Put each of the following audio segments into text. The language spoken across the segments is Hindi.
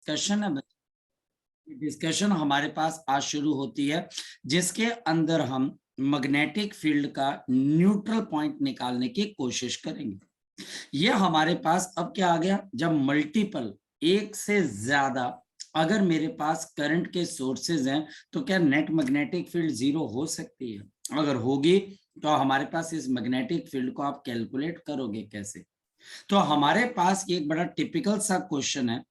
डिस्कशन है, डिस्कशन हमारे पास आज शुरू होती है जिसके अंदर हम मैग्नेटिक फील्ड का न्यूट्रल पॉइंट निकालने की कोशिश करेंगे। ये हमारे पास अब क्या आ गया, जब मल्टीपल एक से ज्यादा अगर मेरे पास करंट के सोर्सेज हैं तो क्या नेट मैग्नेटिक फील्ड जीरो हो सकती है? अगर होगी तो हमारे पास इस मैग्नेटिक फील्ड को आप कैलकुलेट करोगे कैसे? तो हमारे पास एक बड़ा टिपिकल सा क्वेश्चन है,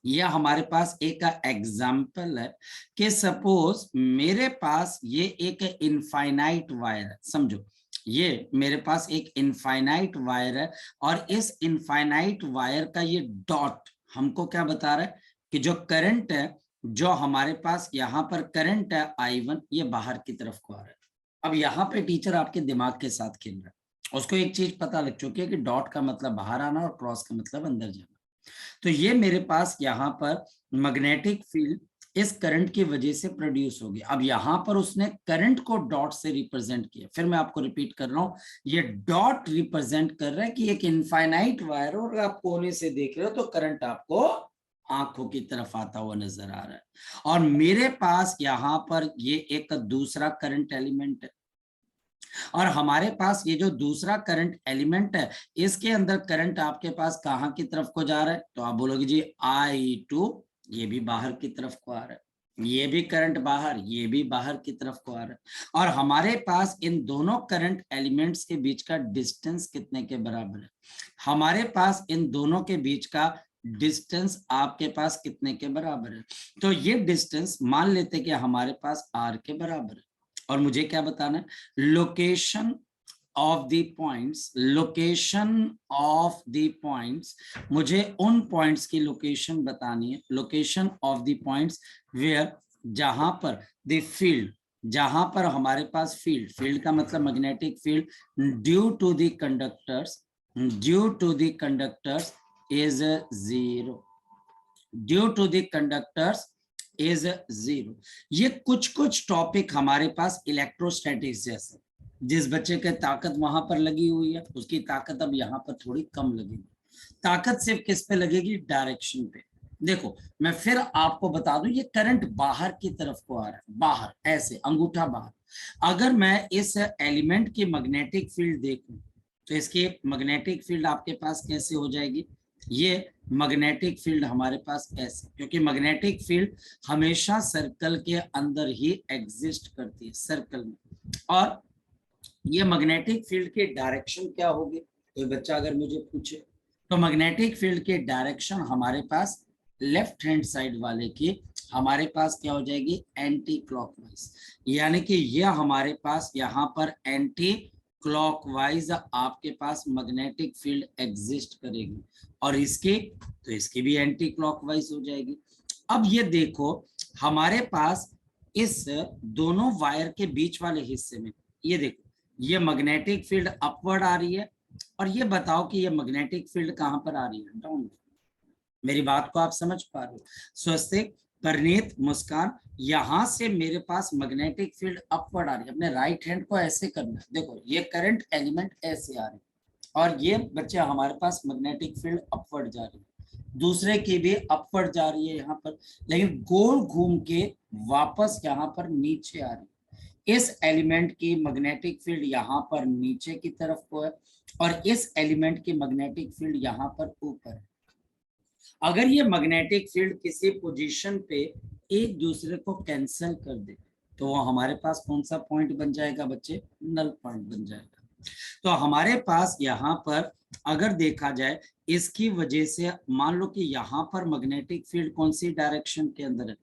यह हमारे पास एक एग्जाम्पल है कि सपोज मेरे पास ये एक इनफाइनाइट वायर है, समझो ये मेरे पास एक इनफाइनाइट वायर है और इस इनफाइनाइट वायर का ये डॉट हमको क्या बता रहा है कि जो करंट है, जो हमारे पास यहाँ पर करंट है I1, ये बाहर की तरफ को आ रहा है। अब यहाँ पे टीचर आपके दिमाग के साथ खेल रहा है, उसको एक चीज पता लग चुकी है कि डॉट का मतलब बाहर आना और क्रॉस का मतलब अंदर जाना। तो ये मेरे पास यहाँ पर मैग्नेटिक फील्ड इस करंट की वजह से प्रोड्यूस होगी। अब यहाँ पर उसने करंट को डॉट से रिप्रेजेंट किया, फिर मैं आपको रिपीट कर रहा हूं, ये डॉट रिप्रेजेंट कर रहा है कि एक इनफाइनाइट वायर और आप कोने से देख रहे हो तो करंट आपको आंखों की तरफ आता हुआ नजर आ रहा है। और मेरे पास यहाँ पर ये एक दूसरा करंट एलिमेंट है और हमारे पास ये जो दूसरा करंट एलिमेंट है इसके अंदर करंट आपके पास कहां की तरफ को जा रहा है? तो आप बोलोगे जी I2, ये भी बाहर की तरफ को आ रहा है, ये भी करंट बाहर, ये भी बाहर की तरफ को आ रहा है। और हमारे पास इन दोनों करंट एलिमेंट्स के बीच का डिस्टेंस कितने के बराबर है? हमारे पास इन दोनों के बीच का डिस्टेंस आपके पास कितने के बराबर है? तो ये डिस्टेंस मान लेते कि हमारे पास R के बराबर है। और मुझे क्या बताना है? Location of the points, location of the points, मुझे उन पॉइंट्स की लोकेशन बतानी है, location of the points where, जहां पर द फील्ड, जहां पर हमारे पास फील्ड, फील्ड का मतलब magnetic field due to the conductors, due to the conductors is zero, due to the conductors is zero. ये कुछ टॉपिक हमारे पास इलेक्ट्रोस्टैटिक्स जैसे, जिस बच्चे के ताकत वहां पर लगी हुई है उसकी ताकत अब यहाँ पर थोड़ी कम लगेगी। ताकत सिर्फ किस पे लगेगी? डायरेक्शन पे। देखो मैं फिर आपको बता दूं, ये करंट बाहर की तरफ को आ रहा है, बाहर ऐसे अंगूठा बाहर। अगर मैं इस एलिमेंट की मैग्नेटिक फील्ड देखूं तो इसकी मैग्नेटिक फील्ड आपके पास कैसे हो जाएगी? ये मैग्नेटिक फील्ड हमारे पास ऐसे, क्योंकि मैग्नेटिक फील्ड हमेशा सर्कल के अंदर ही एग्जिस्ट करती है, सर्कल में। और ये मैग्नेटिक फील्ड की डायरेक्शन क्या होगी? कोई बच्चा अगर मुझे पूछे तो मैग्नेटिक फील्ड की डायरेक्शन हमारे पास लेफ्ट हैंड साइड वाले की हमारे पास क्या हो जाएगी? एंटी क्लॉकवाइज, यानी कि यह हमारे पास यहाँ पर एंटी क्लॉकवाइज आपके पास मैग्नेटिक फील्ड एग्जिस्ट करेगी और इसकी, तो इसकी भी एंटी क्लॉकवाइज हो जाएगी। अब ये देखो हमारे पास इस दोनों वायर के बीच वाले हिस्से में, ये देखो ये मैग्नेटिक फील्ड अपवर्ड आ रही है और ये बताओ कि ये मैग्नेटिक फील्ड कहां पर आ रही है? डाउन। मेरी बात को आप समझ पा रहे हो? स्वस्तिक, परनीत, मुस्कान, यहां से मेरे पास मैग्नेटिक फील्ड अपवर्ड आ रही है। अपने राइट हैंड को ऐसे करना है, देखो ये करंट एलिमेंट ऐसे आ रहे हैं और ये बच्चे हमारे पास मैग्नेटिक फील्ड अपवर्ड जा रही है, दूसरे की भी अपवर्ड जा रही है यहाँ पर, लेकिन गोल घूम के वापस यहाँ पर नीचे आ रही है। इस एलिमेंट की मैग्नेटिक फील्ड यहाँ पर नीचे की तरफ को है और इस एलिमेंट की मैग्नेटिक फील्ड यहाँ पर ऊपर है। अगर ये मैग्नेटिक फील्ड किसी पोजीशन पे एक दूसरे को कैंसिल कर दे तो वो हमारे पास कौन सा पॉइंट बन जाएगा बच्चे? नल पॉइंट बन जाएगा। तो हमारे पास यहाँ पर अगर देखा जाए इसकी वजह से मान लो कि यहाँ पर मैग्नेटिक फील्ड कौन सी डायरेक्शन के अंदर है?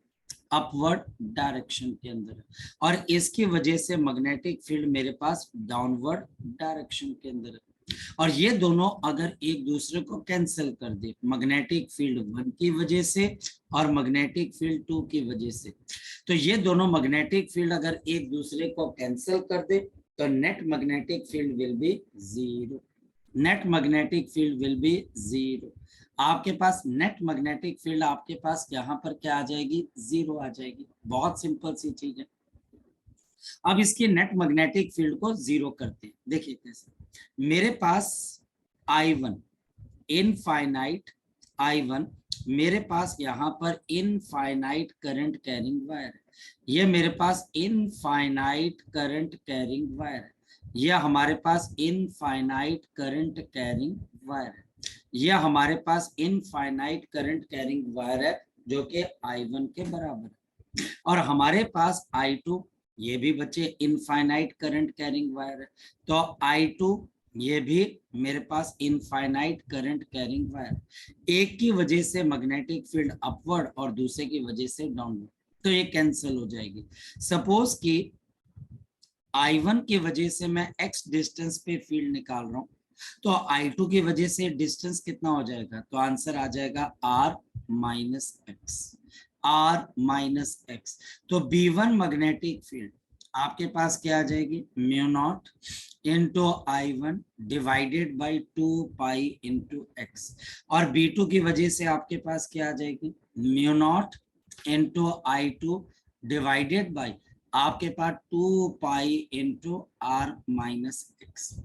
अपवर्ड डायरेक्शन के अंदर है और इसकी वजह से मैग्नेटिक फील्ड मेरे पास डाउनवर्ड डायरेक्शन के अंदर है। और ये दोनों अगर एक दूसरे को कैंसिल कर दे, मैग्नेटिक फील्ड 1 की वजह से और मैग्नेटिक फील्ड 2 की वजह से, तो ये दोनों मैग्नेटिक फील्ड अगर एक दूसरे को कैंसिल कर दे तो net magnetic field will be zero, net magnetic field will be zero. आपके पास नेट मैग्नेटिक फील्ड आपके पास यहाँ पर क्या आ जाएगी? जीरो आ जाएगी। बहुत सिंपल सी चीज है। अब इसकी नेट मैग्नेटिक फील्ड को जीरो करते हैं, देखिए कैसे। मेरे पास I1 इनफाइनाइट I1 मेरे पास यहाँ पर इनफाइनाइट करंट कैरिंग वायर है, ये मेरे पास इनफाइनाइट करंट कैरिंग वायर है, यह हमारे पास इनफाइनाइट करंट कैरिंग वायर है, यह हमारे पास इनफाइनाइट करंट कैरिंग वायर है जो कि I1 के बराबर है। और हमारे पास I2, ये भी बच्चे इनफाइनाइट करंट कैरिंग वायर है, तो I2 ये भी मेरे पास इनफाइनाइट करंट कैरिंग वायर, एक की वजह से मैग्नेटिक फील्ड अपवर्ड और दूसरे की वजह से डाउनवर्ड, तो ये कैंसिल हो जाएगी। सपोज कि I1 की वजह से मैं x डिस्टेंस पे फील्ड निकाल रहा हूं, तो I2 की वजह से डिस्टेंस कितना हो जाएगा, तो आंसर आ जाएगा r minus x, r minus x. तो B1 मैग्नेटिक फील्ड आपके पास क्या आ जाएगी, mu naught into I1 divided by 2 pi into x, और B2 की वजह से आपके पास क्या आ जाएगी, mu naught into I2 divided by आपके पास 2 pi into r minus x.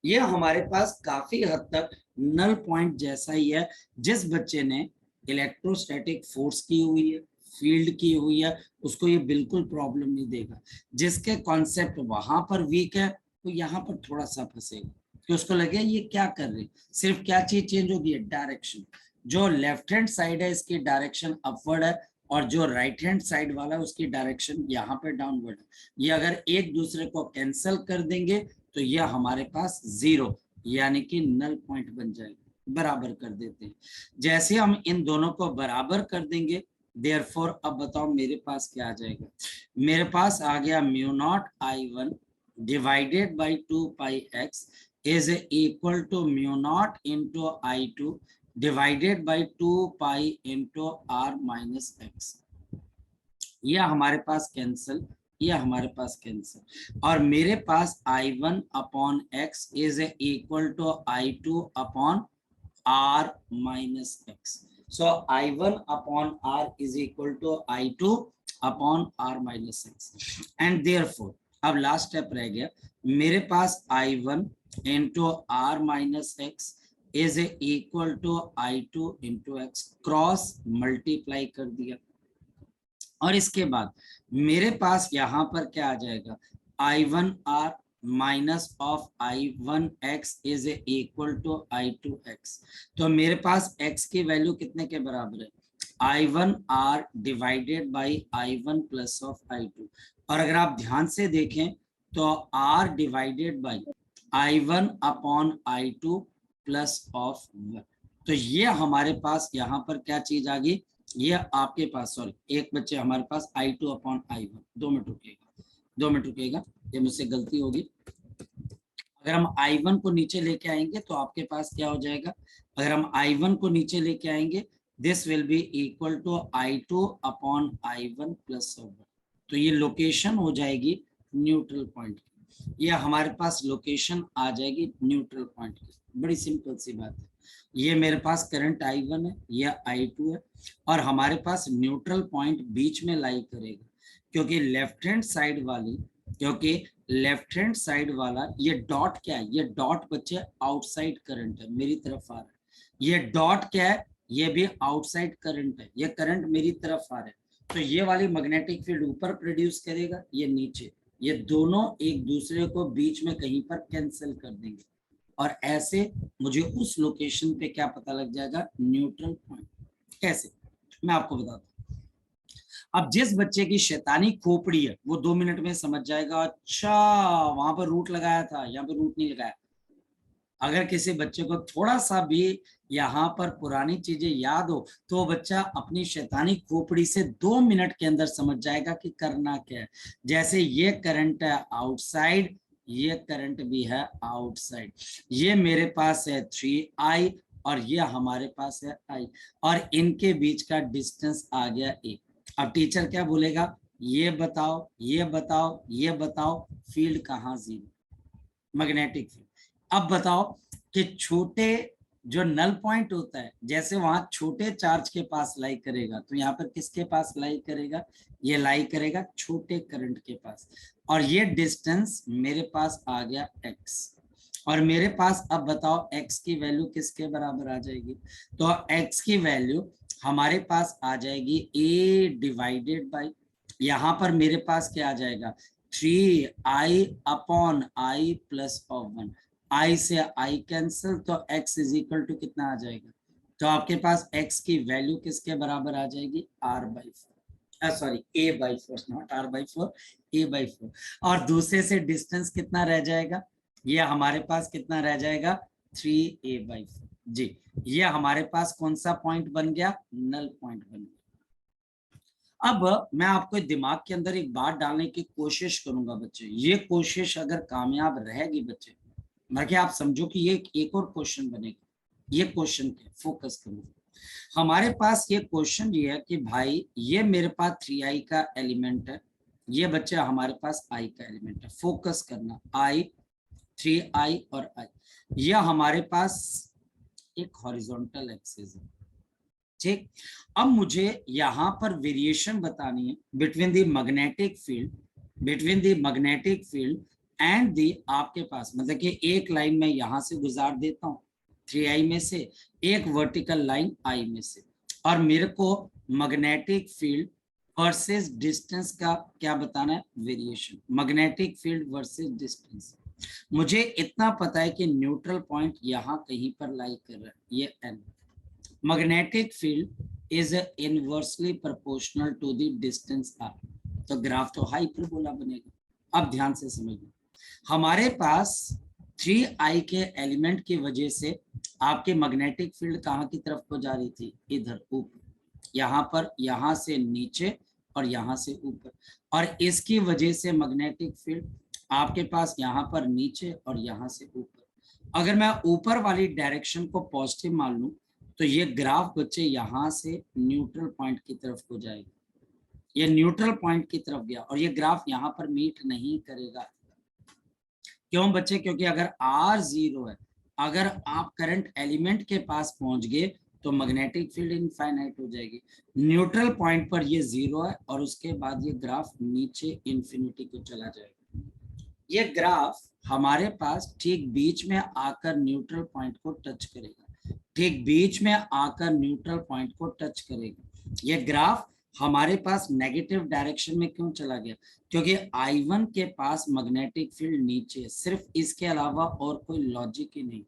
ये हमारे पास काफी हद तक नल पॉइंट जैसा ही है। जिस बच्चे ने इलेक्ट्रोस्टैटिक फोर्स की हुई है, फील्ड की हुई है, उसको ये बिल्कुल प्रॉब्लम नहीं देगा। जिसके कॉन्सेप्ट वहां पर वीक है तो यहाँ पर थोड़ा सा फंसेगा, कि उसको लगे ये क्या कर रहे, सिर्फ क्या चीज चेंज होगी है, डायरेक्शन। जो लेफ्ट हैंड साइड है इसकी डायरेक्शन अपवर्ड है, और जो राइट हैंड साइड वाला है उसकी डायरेक्शन यहाँ पे डाउनवर्ड है। ये अगर एक दूसरे को कैंसिल कर देंगे तो यह हमारे पास जीरो यानी कि नल पॉइंट बन जाएगा। बराबर कर देते हैं, जैसे हम इन दोनों को बराबर कर देंगे, देयरफॉर अब बताओ मेरे पास क्या आ जाएगा, मेरे पास आ गया mu naught I1 divided by 2 pi x is equal to mu naught into I2 divided by 2 pi into r minus x. यह हमारे पास कैंसिल, यह हमारे पास कैंसिल, और मेरे पास I1 upon x is equal to I2 upon r minus x. So I1 upon r is equal to I2 upon r minus x. And therefore अब लास्ट स्टेप रह गया, मेरे पास I1 into r minus x is equal to I2 into x, cross multiply कर दिया, और इसके बाद मेरे पास यहाँ पर क्या आ जाएगा, I1r minus of I1x is equal to I2x। तो मेरे पास x की वैल्यू कितने के बराबर है, I1r divided by I1 plus of I2। और अगर आप ध्यान से देखें तो r divided by I1 upon I2 plus of 1। तो ये हमारे पास यहाँ पर क्या चीज आ गई, ये आपके पास, सॉरी एक बच्चे हमारे पास I2 अपॉन I1, 2 मिनट रुकेगा, 2 मिनट रुकेगा, ये मुझसे गलती होगी। अगर हम I1 को नीचे लेके आएंगे तो आपके पास क्या हो जाएगा, अगर हम I1 को नीचे लेके आएंगे this will be equal to I2 upon I1 plus 1। तो ये लोकेशन हो जाएगी न्यूट्रल पॉइंट की, ये हमारे पास लोकेशन आ जाएगी न्यूट्रल पॉइंट की। बड़ी सिंपल सी बात है, ये मेरे पास करंट I1 है, यह I2 है, और हमारे पास न्यूट्रल पॉइंट बीच में लाई करेगा, क्योंकि लेफ्ट हैंड साइड वाली, क्योंकि लेफ्ट हैंड साइड वाला ये डॉट क्या है, ये डॉट बच्चे आउटसाइड करंट है, मेरी तरफ आ रहा है। ये डॉट क्या है, ये भी आउटसाइड करंट है, ये करंट मेरी तरफ आ रहा है। तो ये वाली मैग्नेटिक फील्ड ऊपर प्रोड्यूस करेगा, ये नीचे, ये दोनों एक दूसरे को बीच में कहीं पर कैंसिल कर देंगे, और ऐसे मुझे उस लोकेशन पे क्या पता लग जाएगा, न्यूट्रल पॉइंट। कैसे, मैं आपको बताता हूँ। अब जिस बच्चे की शैतानी खोपड़ी है वो 2 मिनट में समझ जाएगा, अच्छा वहां पर रूट लगाया था, यहाँ पर रूट नहीं लगाया। अगर किसी बच्चे को थोड़ा सा भी यहाँ पर पुरानी चीजें याद हो तो बच्चा अपनी शैतानी खोपड़ी से 2 मिनट के अंदर समझ जाएगा कि करना क्या है। जैसे ये करंट है आउटसाइड, ये करंट भी है आउटसाइड, ये मेरे पास है 3I और ये हमारे पास है I, और इनके बीच का डिस्टेंस आ गया A। अब टीचर क्या बोलेगा, ये बताओ, ये बताओ, ये बताओ, फील्ड कहाँ जीरो, मैग्नेटिक फील्ड। अब बताओ कि छोटे जो नल पॉइंट होता है, जैसे वहां छोटे चार्ज के पास लाई करेगा, तो यहाँ पर किसके पास लाई करेगा, ये लाई करेगा छोटे करंट के पास, और ये डिस्टेंस मेरे पास आ गया x। और मेरे पास अब बताओ x की वैल्यू किसके बराबर आ जाएगी? तो x की वैल्यू हमारे पास आ जाएगी a डिवाइडेड बाई, यहां पर मेरे पास क्या आ जाएगा 3i upon i plus of 1, i से i कैंसिल, तो x इज इक्वल टू कितना आ जाएगा? तो आपके पास x की वैल्यू किसके बराबर आ जाएगी r/4, sorry a/4, not r/4, a/4। और दूसरे से डिस्टेंस कितना रह जाएगा? ये हमारे पास कितना रह जाएगा 3a/4 जी। ये हमारे पास कौन सा पॉइंट बन गया? नल पॉइंट बन गया। अब मैं आपको दिमाग के अंदर एक बात डालने की कोशिश करूंगा बच्चे, ये कोशिश अगर कामयाब रहेगी बच्चे, बाकी आप समझो कि ये एक और क्वेश्चन बनेगा, ये क्वेश्चन पे फोकस करो। हमारे पास ये क्वेश्चन ये है कि भाई ये मेरे पास 3i का एलिमेंट है, ये बच्चे हमारे पास i का एलिमेंट है, फोकस करना i 3i और i, यह हमारे पास एक हॉरिजॉन्टल एक्सिस है, ठीक। अब मुझे यहां पर वेरिएशन बतानी है between the magnetic field, between the magnetic field and the, आपके पास मतलब कि एक लाइन में यहां से गुजार देता हूं 3i में से, एक वर्टिकल लाइन i में से, और मेरे को मैग्नेटिक फील्ड वर्सेस डिस्टेंस का क्या बताना है? Variation, magnetic field versus distance. मुझे इतना पता है कि न्यूट्रल पॉइंट यहाँ कहीं पर लाई कर रहा है, ये n। Magnetic field is inversely proportional to the distance r, तो ग्राफ तो हाइपरबोला बनेगा। अब ध्यान से समझिए, हमारे पास 3i के एलिमेंट की वजह से आपके मैग्नेटिक फील्ड कहाँ की तरफ को जा रही थी? इधर ऊपर, यहाँ पर, यहाँ से नीचे और यहाँ से ऊपर, और इसकी वजह से मैग्नेटिक फील्ड आपके पास यहाँ पर नीचे और यहाँ से ऊपर। अगर मैं ऊपर वाली डायरेक्शन को पॉजिटिव मान लूं तो ये ग्राफ बच्चे यहाँ से न्यूट्रल पॉइंट की तरफ को जाएगा, ये न्यूट्रल पॉइंट की तरफ गया, और ये ग्राफ यहाँ पर मीट नहीं करेगा। क्यों बच्चे? क्योंकि अगर r 0 है, अगर आप करंट एलिमेंट के पास पहुंच गए तो मैग्नेटिक फील्ड इनफाइनाइट हो जाएगी। न्यूट्रल पॉइंट पर ये 0 है और उसके बाद ये ग्राफ नीचे इंफिनिटी को चला जाएगा। ये ग्राफ हमारे पास ठीक बीच में आकर न्यूट्रल पॉइंट को टच करेगा, ठीक बीच में आकर न्यूट्रल पॉइंट को टच करेगा। ये ग्राफ हमारे पास नेगेटिव डायरेक्शन में क्यों चला गया? क्योंकि I1 के पास मैग्नेटिक फील्ड नीचे है, सिर्फ इसके अलावा और कोई लॉजिक ही नहीं,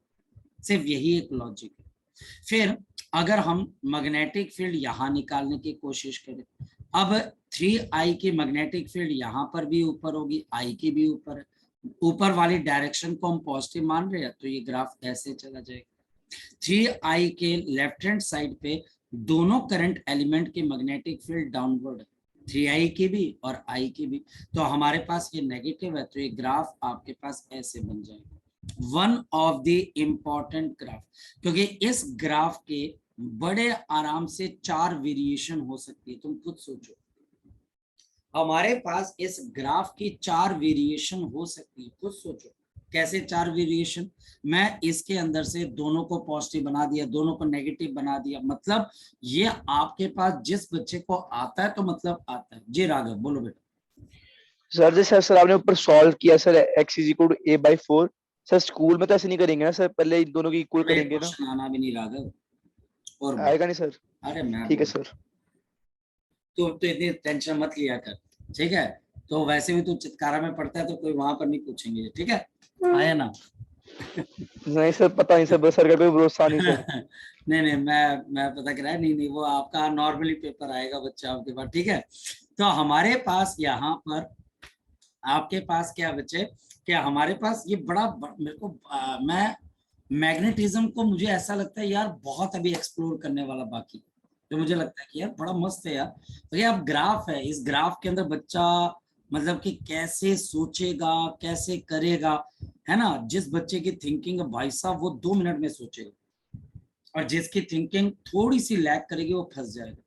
सिर्फ यही एक लॉजिक है। फिर अगर हम मैग्नेटिक फील्ड यहां निकालने की कोशिश करें, अब 3i की मैग्नेटिक फील्ड यहां पर भी ऊपर होगी, i की भी ऊपर है, ऊपर वाली डायरेक्शन को हम पॉजिटिव मान रहे हैं, तो ये ग्राफ ऐसे चला जाएगा। 3i के लेफ्ट हैंड साइड पे दोनों करंट एलिमेंट की मैग्नेटिक फील्ड डाउनवर्ड है, 3i की भी और i की भी, तो हमारे पास ये नेगेटिव है, तो ये ग्राफ आपके पास ऐसे बन जाएगा, one of the important graph. क्योंकि इस ग्राफ के बड़े आराम से 4 वेरिएशन हो सकती है, तुम खुद सोचो, हमारे पास इस ग्राफ की 4 वेरिएशन हो सकती है, खुद सोचो कैसे 4 वेरिएशन। मैं इसके अंदर से दोनों को पॉजिटिव बना दिया, दोनों को नेगेटिव बना दिया, मतलब ये आपके पास जिस बच्चे को आता है तो मतलब आता है। जी राघव बोलो बेटा। सर जैसे सर आपने ऊपर सॉल्व किया sir x is equal to a/4, sir school में तो ऐसे नहीं करेंगे ना सर, पहले इन दोनों की इक्वल करेंगे ना? क्वेश्चन आना भी नहीं राघव, और आएगा नहीं सर? अरे मैं ठीक है सर। तो इतनी टेंशन मत लिया कर, ठीक है? तो वैसे भी तू चित्कारा में पढ़ता है तो कोई वहां पर नहीं पूछेंगे, ठीक है? आया ना? नहीं सर, पता नहीं सर, सर का कोई भरोसा नहीं सर। नहीं मैं पता करा, नहीं वो आपका नॉर्मली पेपर आएगा बच्चा आपके पास, ठीक है? तो हमारे पास यहाँ पर आपके पास क्या बच्चे, क्या हमारे पास ये मेरे को मैं मैग्नेटिज्म को मुझे ऐसा लगता है यार बहुत अभी एक्सप्लोर करने वाला बाकी, तो मुझे लगता है कि यार बड़ा मस्त है यार। तो ये अब ग्राफ है, इस ग्राफ के अंदर बच्चा मतलब कि कैसे सोचेगा, कैसे करेगा, है ना? जिस बच्चे की थिंकिंग भाई साहब वो 2 मिनट में सोचेगा, और जिसकी थिंकिंग थोड़ी सी लैग करेगी वो फंस जाएगा।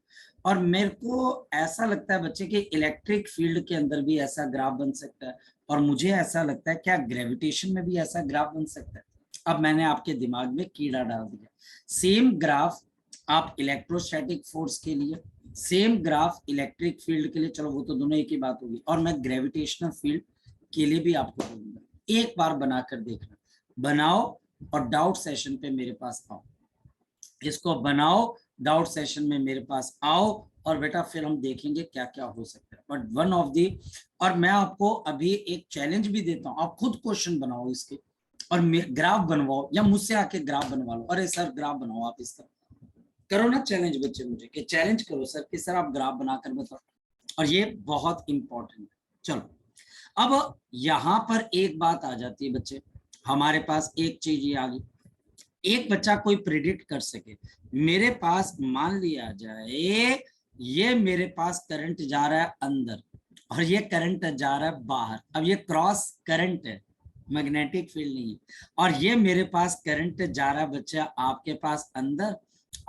और मेरे को ऐसा लगता है बच्चे कि इलेक्ट्रिक फील्ड के अंदर भी ऐसा ग्राफ बन सकता है, और मुझे ऐसा लगता है क्या ग्रेविटेशन में भी ऐसा ग्राफ बन सकता है। अब मैंने आपके दिमाग में कीड़ा डाल दिया, सेम ग्राफ आप इलेक्ट्रोस्टैटिक फोर्स के लिए, सेम ग्राफ इलेक्ट्रिक फील्ड के लिए, चलो वो तो दोनों एक ही बात होगी, और मैं ग्रेविटेशनल फील्ड के लिए भी आपको बोलूंगा, एक बार बनाकर देखना। बनाओ और डाउट सेशन पे मेरे पास आओ, इसको बनाओ, डाउट सेशन में मेरे पास आओ, और बेटा फिर हम देखेंगे क्या क्या हो सकता है। बट वन ऑफ दी, और मैं आपको अभी एक चैलेंज भी देता हूं, आप खुद क्वेश्चन बनाओ इसके और ग्राफ बनवाओ, या मुझसे आके ग्राफ बनवा लो। अरे सर ग्राफ बनाओ आप, इसका करो ना चैलेंज बच्चे मुझे, कि चैलेंज करो सर कि सर आप ग्राफ बनाकर बताओ, और ये बहुत इंपॉर्टेंट है। चलो अब यहां पर एक बात आ जाती है बच्चे, हमारे पास एक चीज ये आ गई, एक बच्चा कोई प्रिडिक्ट कर सके, मेरे पास मान लिया जाए ये मेरे पास करंट जा रहा है अंदर और ये करंट जा रहा है बाहर, अब ये क्रॉस करंट है, मैग्नेटिक फील्ड नहीं है, और ये मेरे पास करंट जा रहा है बच्चा आपके पास अंदर,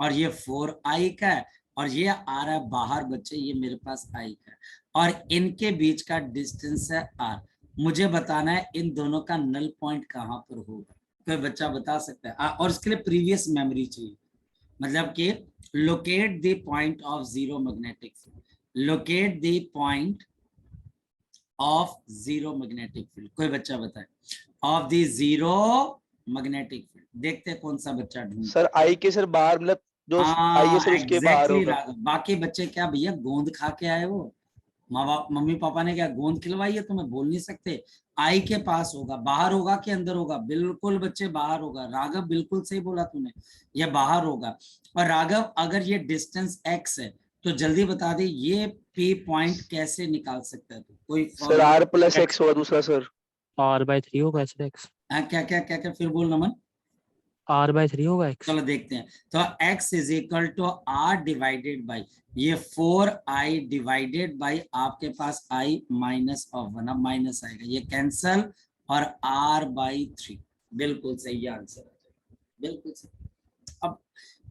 और ये 4I का है, और ये आ रहा है बाहर बच्चे, ये मेरे पास I का है, और इनके बीच का डिस्टेंस है R। मुझे बताना है इन दोनों का नल पॉइंट कहां पर होगा, कोई बच्चा बता सकता है? और इसके लिए प्रीवियस मेमोरी चाहिए, मतलब कि locate the point of zero magnetic field, locate the point of zero magnetic field, कोई बच्चा बताए, of the zero magnetic field, देखते कौन सा बच्चा ढूंढ। सर आई के सर बाहर, मतलब जो आई है सर उसके बाहर एग्जैक्टली होगा। बाकी बच्चे क्या भैया गोंद खा के आए वो, माँ बाप मम्मी पापा ने क्या गोंद खिलवाई है, तुम्हें बोल नहीं सकते। आई के पास होगा, बाहर होगा कि अंदर होगा? बिल्कुल बच्चे बाहर होगा, राघव बिल्कुल सही बोला तूने, ये बाहर होगा। और राघव अगर ये डिस्टेंस x है तो जल्दी बता दे ये P पॉइंट कैसे निकाल सकता है तू, कोई sir formula? R plus X होगा दूसरा सर। R/3 होगा सर X। क्या क्या क्या क्या फिर बोल नमन। R/3 होगा X। चलो देखते हैं, तो x is equal to R divided by ये 4I डिवाइडेड बाई आपके पास I माइनस ऑफ 1, अब माइनस आएगा, ये कैंसल, और R/3, बिल्कुल सही आंसर है, बिल्कुल सही। अब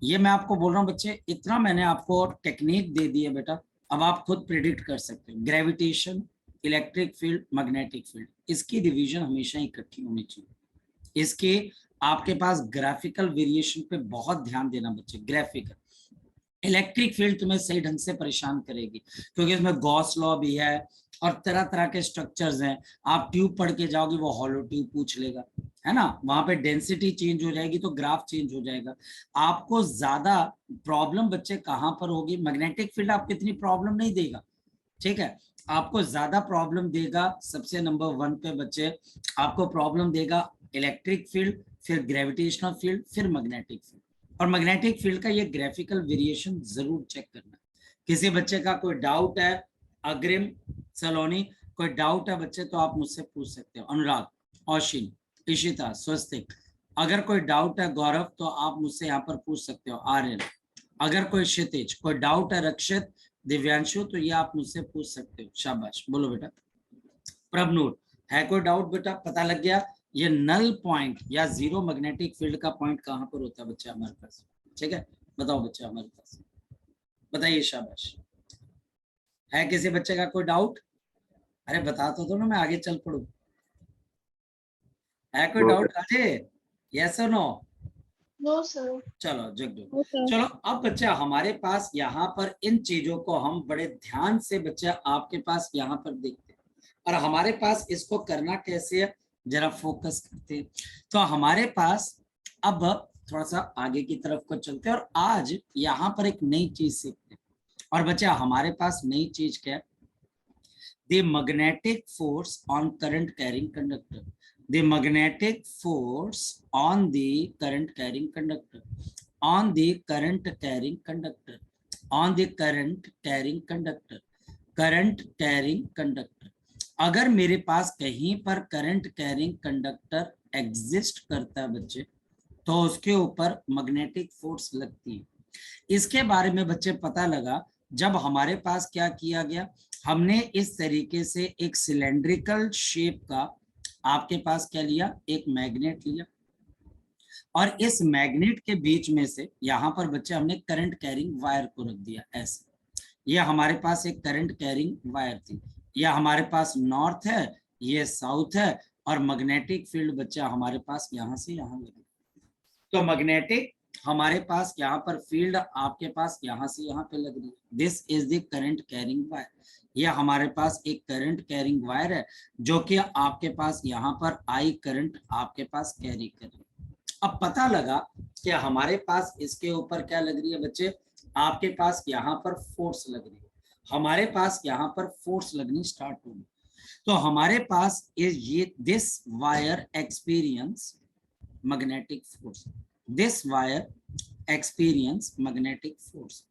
ये मैं आपको बोल रहा हूँ बच्चे, इतना मैंने आपको टेक्निक दे दी है बेटा, अब आप खुद प्रिडिक्ट कर सकते हो। Gravitation, electric field, magnetic field, इसकी डिवीजन हमेशा इकट्ठी होनी चाहिए। इसके आपके पास ग्राफिकल वेरिएशन पे बहुत ध्यान देना बच्चे, ग्राफिकल। इलेक्ट्रिक फील्ड तुम्हें सही ढंग से परेशान करेगी, क्योंकि इसमें गॉस लॉ भी है और तरह तरह के स्ट्रक्चर्स हैं। आप ट्यूब पढ़ के जाओगे वो हॉलो ट्यूब पूछ लेगा, है ना, वहां पे डेंसिटी चेंज हो जाएगी तो ग्राफ चेंज हो जाएगा। आपको ज्यादा प्रॉब्लम बच्चे कहां पर होगी, मैग्नेटिक फील्ड आपको इतनी प्रॉब्लम नहीं देगा, ठीक है, आपको ज्यादा प्रॉब्लम देगा सबसे नंबर 1 पे बच्चे, आपको प्रॉब्लम देगा इलेक्ट्रिक फील्ड, फिर ग्रेविटेशनल फील्ड, फिर मैग्नेटिक फील्ड। और मैग्नेटिक फील्ड का ये ग्राफिकल वेरिएशन जरूर चेक करना। किसी बच्चे का कोई डाउट है, अग्रिम, सलोनी, कोई डाउट है बच्चे तो आप मुझसे पूछ सकते हो। अनुराग, औशिन, इशिता, स्वस्तिक, अगर कोई डाउट है गौरव तो आप मुझसे यहाँ पर पूछ सकते हो। आर्यन, अगर कोई क्षितिज, कोई डाउट है रक्षित, दिव्यांशु, तो ये आप मुझसे पूछ सकते हो। शाबाश, बोलो बेटा। प्रभनूर, है कोई डाउट बेटा? पता लग गया ये नल पॉइंट या जीरो मैग्नेटिक फील्ड का पॉइंट कहां पर होता है बच्चा हमारे पास, ठीक है, बताओ बच्चा हमारे पास, बताइए। शाबाश, है किसी बच्चे का कोई डाउट? अरे बता तो दो ना, मैं आगे चल पड़ू। है कोई डाउट राजे? यस और नो? No sir. चलो जगदू, चलो अब बच्चा हमारे पास यहाँ पर इन चीजों को हम बड़े ध्यान से बच्चा आपके पास यहाँ पर देखते हैं, और हमारे पास इसको करना कैसे है जरा फोकस करते हैं। तो हमारे पास अब थोड़ा सा आगे की तरफ को चलते हैं, और आज यहाँ पर एक नई चीज सीखते हैं। और बच्चा हमारे पास नई चीज क्या है, the magnetic force on current carrying conductor, the magnetic force on the current carrying conductor, on the current carrying conductor, on the current carrying conductor, current carrying conductor। अगर मेरे पास कहीं पर करंट कैरिंग कंडक्टर एग्जिस्ट करता है बच्चे तो उसके ऊपर मैग्नेटिक फोर्स लगती है। इसके बारे में बच्चे पता लगा जब हमारे पास क्या किया गया, हमने इस तरीके से एक सिलेंड्रिकल शेप का आपके पास क्या लिया, एक मैग्नेट लिया, और इस मैग्नेट के बीच में से यहाँ पर बच्चे हमने करंट कैरिंग वायर को रख दिया ऐसे। ये हमारे पास एक करंट कैरिंग वायर थी, यह हमारे पास नॉर्थ है, ये साउथ है, और मैग्नेटिक फील्ड बच्चा हमारे पास यहाँ से यहाँ लगे। तो मैग्नेटिक हमारे पास यहाँ पर फील्ड आपके पास यहाँ से यहाँ पे लग रही है, this is the current carrying wire. ये हमारे पास एक करंट कैरिंग वायर है जो कि आपके पास यहाँ पर आई करंट आपके पास कैरी कर रही है। अब पता लगा कि हमारे पास इसके ऊपर क्या लग रही है बच्चे, आपके पास यहाँ पर फोर्स लग रही है, हमारे पास यहाँ पर फोर्स लगनी स्टार्ट होगी। तो हमारे पास ये this wire experience magnetic force, this wire experience magnetic force,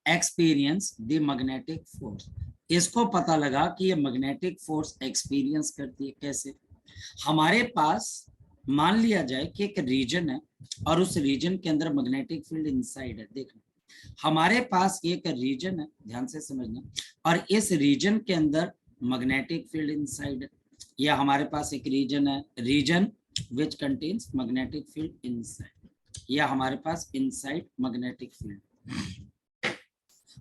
experience the magnetic force. इसको पता लगा कि ये मैग्नेटिक फोर्स एक्सपीरियंस करती है कैसे। हमारे पास मान लिया जाए कि एक रीजन है और उस रीजन के अंदर मैग्नेटिक फील्ड इनसाइड है। देखना, हमारे पास एक रीजन है, ध्यान से समझना, और इस रीजन के अंदर मैग्नेटिक फील्ड इनसाइड है। यह हमारे पास एक रीजन है, region which contains magnetic field inside, यह हमारे पास इनसाइड मैग्नेटिक फील्ड।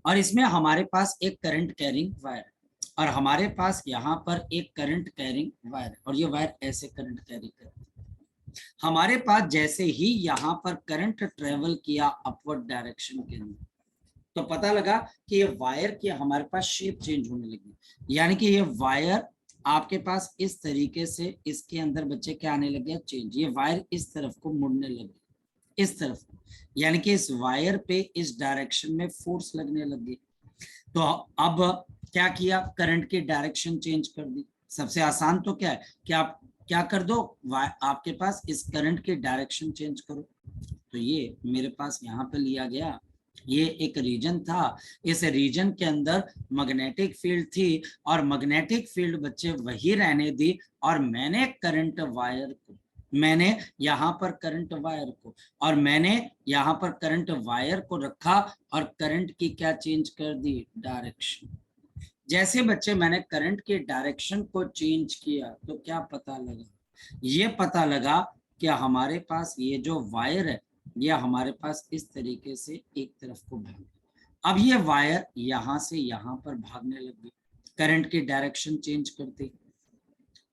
और इसमें हमारे पास एक करंट कैरिंग वायर और हमारे पास यहाँ पर एक करंट कैरिंग वायर, और ये वायर ऐसे करंट कैरी करती है। हमारे पास जैसे ही यहाँ पर करंट ट्रेवल किया अपवर्ड डायरेक्शन के अंदर, तो पता लगा कि ये वायर की हमारे पास शेप चेंज होने लगी, यानी कि ये वायर आपके पास इस तरीके से इसके अंदर बच्चे क्या आने लग गया चेंज, ये वायर इस तरफ को मुड़ने लग गई, इस तरफ, यानी कि इस वायर पे इस डायरेक्शन में फोर्स लगने लग गई। तो अब क्या किया, करंट की डायरेक्शन चेंज कर दी। सबसे आसान तो क्या है कि आप क्या कर दो, आपके पास इस करंट की डायरेक्शन चेंज करो। तो ये मेरे पास यहाँ पे लिया गया, ये एक रीजन था, इस रीजन के अंदर मैग्नेटिक फील्ड थी और मैग्नेटिक फील्ड बच्चे वही रहने दी, और मैंने करंट वायर को, मैंने यहाँ पर करंट वायर को, और मैंने यहाँ पर करंट वायर को रखा और करंट की क्या चेंज कर दी, डायरेक्शन। जैसे बच्चे मैंने करंट के डायरेक्शन को चेंज किया तो क्या पता लगा, ये पता लगा कि हमारे पास ये जो वायर है ये हमारे पास इस तरीके से एक तरफ को भाग, अब ये वायर यहाँ से यहाँ पर भागने लग गई करंट की डायरेक्शन चेंज करते।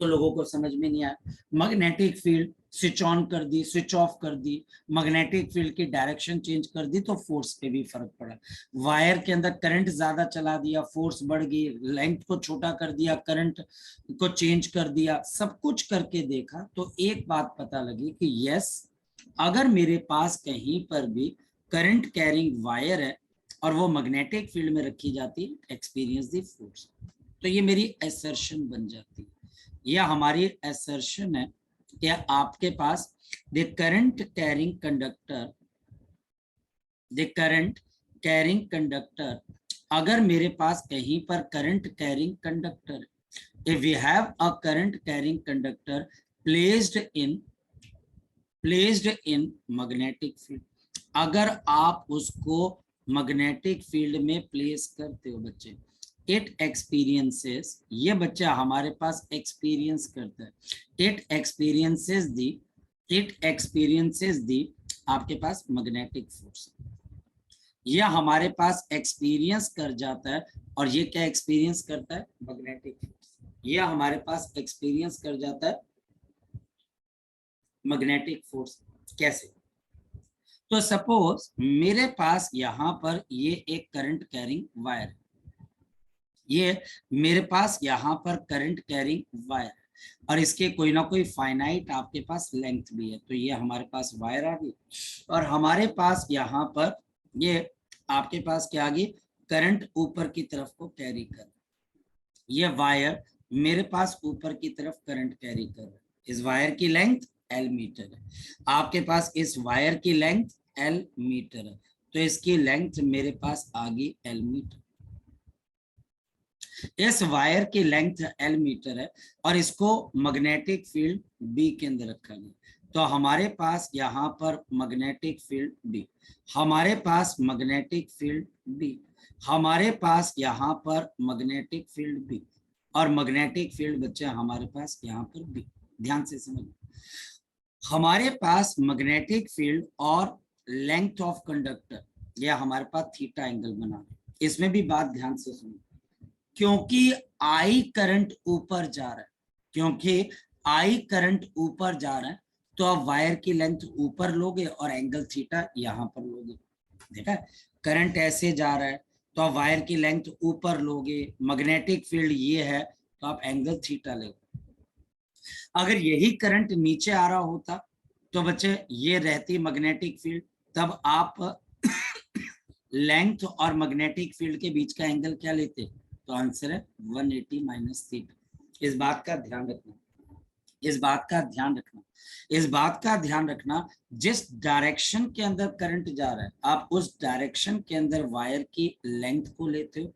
तो लोगों को समझ में नहीं आया, मैग्नेटिक फील्ड स्विच ऑन कर दी, स्विच ऑफ कर दी, मैग्नेटिक फील्ड की डायरेक्शन चेंज कर दी तो फोर्स पे भी फर्क पड़ा। वायर के अंदर करंट ज्यादा चला दिया, फोर्स बढ़ गई, लेंथ को छोटा कर दिया, करंट को चेंज कर दिया, सब कुछ करके देखा तो एक बात पता लगी कि यस, अगर मेरे पास कहीं पर भी करंट कैरिंग वायर है और वो मैग्नेटिक फील्ड में रखी जाती है, एक्सपीरियंस द फोर्स, तो ये मेरी असर्शन बन जाती है। यह हमारी असर्शन है कि आपके पास the current carrying conductor, the current carrying conductor, अगर मेरे पास कहीं पर current carrying conductor, if we have a current carrying conductor placed in magnetic field, अगर आप उसको मैग्नेटिक फील्ड में प्लेस करते हो बच्चे, इट एक्सपीरियंसेस, ये बच्चा हमारे पास एक्सपीरियंस करता है, इट एक्सपीरियंसेस दी आपके पास मैग्नेटिक फोर्स, यह हमारे पास एक्सपीरियंस कर जाता है। और ये क्या एक्सपीरियंस करता है, मैग्नेटिक फोर्स, यह हमारे पास एक्सपीरियंस कर जाता है मैग्नेटिक फोर्स। कैसे, तो सपोज मेरे पास यहाँ पर ये एक करंट कैरिंग वायर है, ये मेरे पास यहाँ पर करंट कैरिंग वायर है और इसके कोई ना कोई फाइनाइट आपके पास लेंथ भी है, तो ये हमारे पास वायर आ गई और हमारे पास यहाँ पर ये आपके पास क्या आ गई, करंट ऊपर की तरफ को कैरी कर, ये वायर मेरे पास ऊपर की तरफ करंट कैरी कर रहा है, इस वायर की लेंथ L मीटर है, आपके पास इस वायर की लेंथ L मीटर है, तो इसकी लेंथ मेरे पास आ गई L मीटर, इस वायर की लेंथ L मीटर है और इसको मैग्नेटिक फील्ड B के अंदर रखा गया, तो हमारे पास यहाँ पर मैग्नेटिक फील्ड B, हमारे पास मैग्नेटिक फील्ड B, हमारे पास यहाँ पर मैग्नेटिक फील्ड B और मैग्नेटिक फील्ड बच्चे हमारे पास यहाँ पर B। ध्यान से समझिए, हमारे पास मैग्नेटिक फील्ड और लेंथ ऑफ कंडक्टर, यह हमारे पास थीटा एंगल बना है। इसमें भी बात ध्यान से सुनो, क्योंकि आई करंट ऊपर जा रहा है, क्योंकि आई करंट ऊपर जा रहा है तो आप वायर की लेंथ ऊपर लोगे और एंगल थीटा यहाँ पर लोगे। देखा, करंट ऐसे जा रहा है तो आप वायर की लेंथ ऊपर लोगे, मैग्नेटिक फील्ड ये है तो आप एंगल थीटा लोगे। अगर यही करंट नीचे आ रहा होता तो बच्चे ये रहती मैग्नेटिक फील्ड, तब आप लेंथ और मैग्नेटिक फील्ड के बीच का एंगल क्या लेते? तो आंसर है 180 माइनस थीटा। इस बात का ध्यान रखना, इस बात का ध्यान रखना, इस बात का ध्यान रखना, जिस डायरेक्शन के अंदर करंट जा रहा है आप उस डायरेक्शन के अंदर वायर की लेंथ को लेते हो,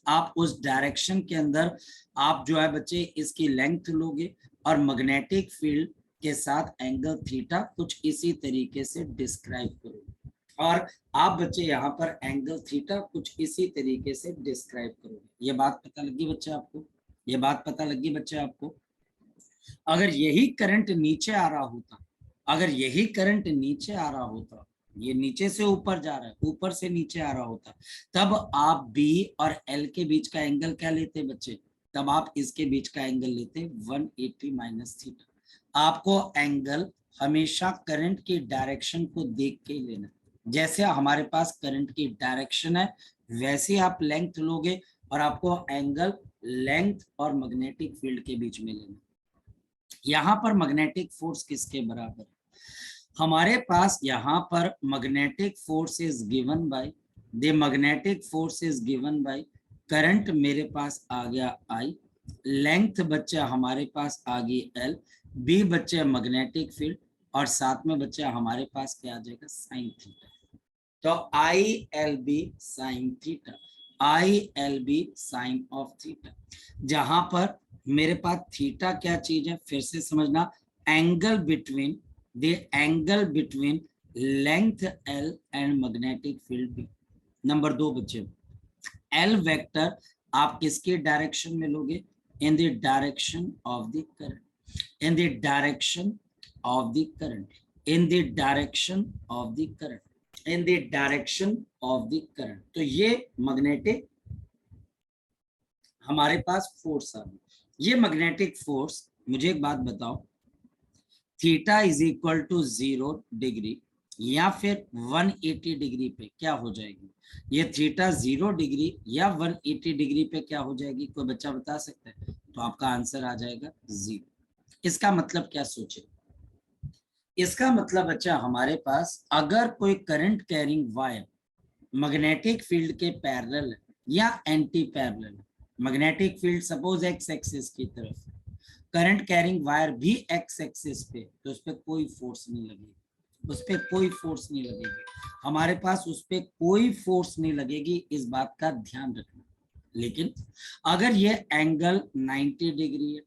आप उस डायरेक्शन के अंदर आप जो है बच्चे इसकी लेंथ लोगे और मैग्नेटिक फील्ड के साथ एंगल थीटा कुछ इसी तरीके से डिस्क्राइब करोगे। और आप बच्चे यहाँ पर एंगल थीटा कुछ इसी तरीके से डिस्क्राइब करोगे। ये बात पता लगी बच्चे आपको? ये बात पता लगी बच्चे आपको? अगर यही करंट नीचे आ रहा होता, अगर यही करंट नीचे आ रहा होता, ये नीचे से ऊपर जा रहा है, ऊपर से नीचे आ रहा होता, तब आप B और L के बीच का एंगल क्या लेते बच्चे? तब आप इसके बीच का एंगल लेते 180 माइनस थीटा। आपको एंगल हमेशा करंट की डायरेक्शन को देख के लेना। जैसे हमारे पास करंट की डायरेक्शन है वैसे आप लेंथ लोगे और आपको एंगल लेंथ और मैग्नेटिक फील्ड के बीच में लेना। यहाँ पर मैग्नेटिक फोर्स किसके बराबर है? हमारे पास यहाँ पर magnetic force is given by, the magnetic force is given bye, current मेरे पास आ गया I, लेंथ बच्चे हमारे पास आ गई L, B बच्चे मैग्नेटिक फील्ड और साथ में बच्चे हमारे पास क्या आ जाएगा? Sine theta. तो ILB sine theta, ILB sine of theta. जहां पर मेरे पास थीटा क्या चीज है फिर से समझना, angle between, the angle between length L and magnetic field B। Number 2 बच्चे, L वेक्टर आप किसके डायरेक्शन में लोगे? In the direction of the current, in the direction of the current, in the direction of the current, in the direction of the current. तो ये मैग्नेटिक हमारे पास फोर्स आ गई। ये मैग्नेटिक फोर्स, मुझे एक बात बताओ, theta is equal to 0 degree या फिर 180 डिग्री पे क्या हो जाएगी? ये थीटा 0 डिग्री या 180 डिग्री पे क्या हो जाएगी? कोई बच्चा बता सकता है? तो आपका आंसर आ जाएगा 0। इसका मतलब क्या सोचे? इसका मतलब बच्चा हमारे पास अगर कोई current carrying wire magnetic field के पैरेलल है या anti parallel, magnetic field suppose x axis की तरफ, करंट कैरिंग वायर भी एक्स एक्सिस पे, तो उस पर कोई फोर्स नहीं लगेगी, उस पर कोई फोर्स नहीं लगेगी, हमारे पास उस पर कोई फोर्स नहीं लगेगी। इस बात का ध्यान रखना। लेकिन अगर ये एंगल 90 डिग्री है,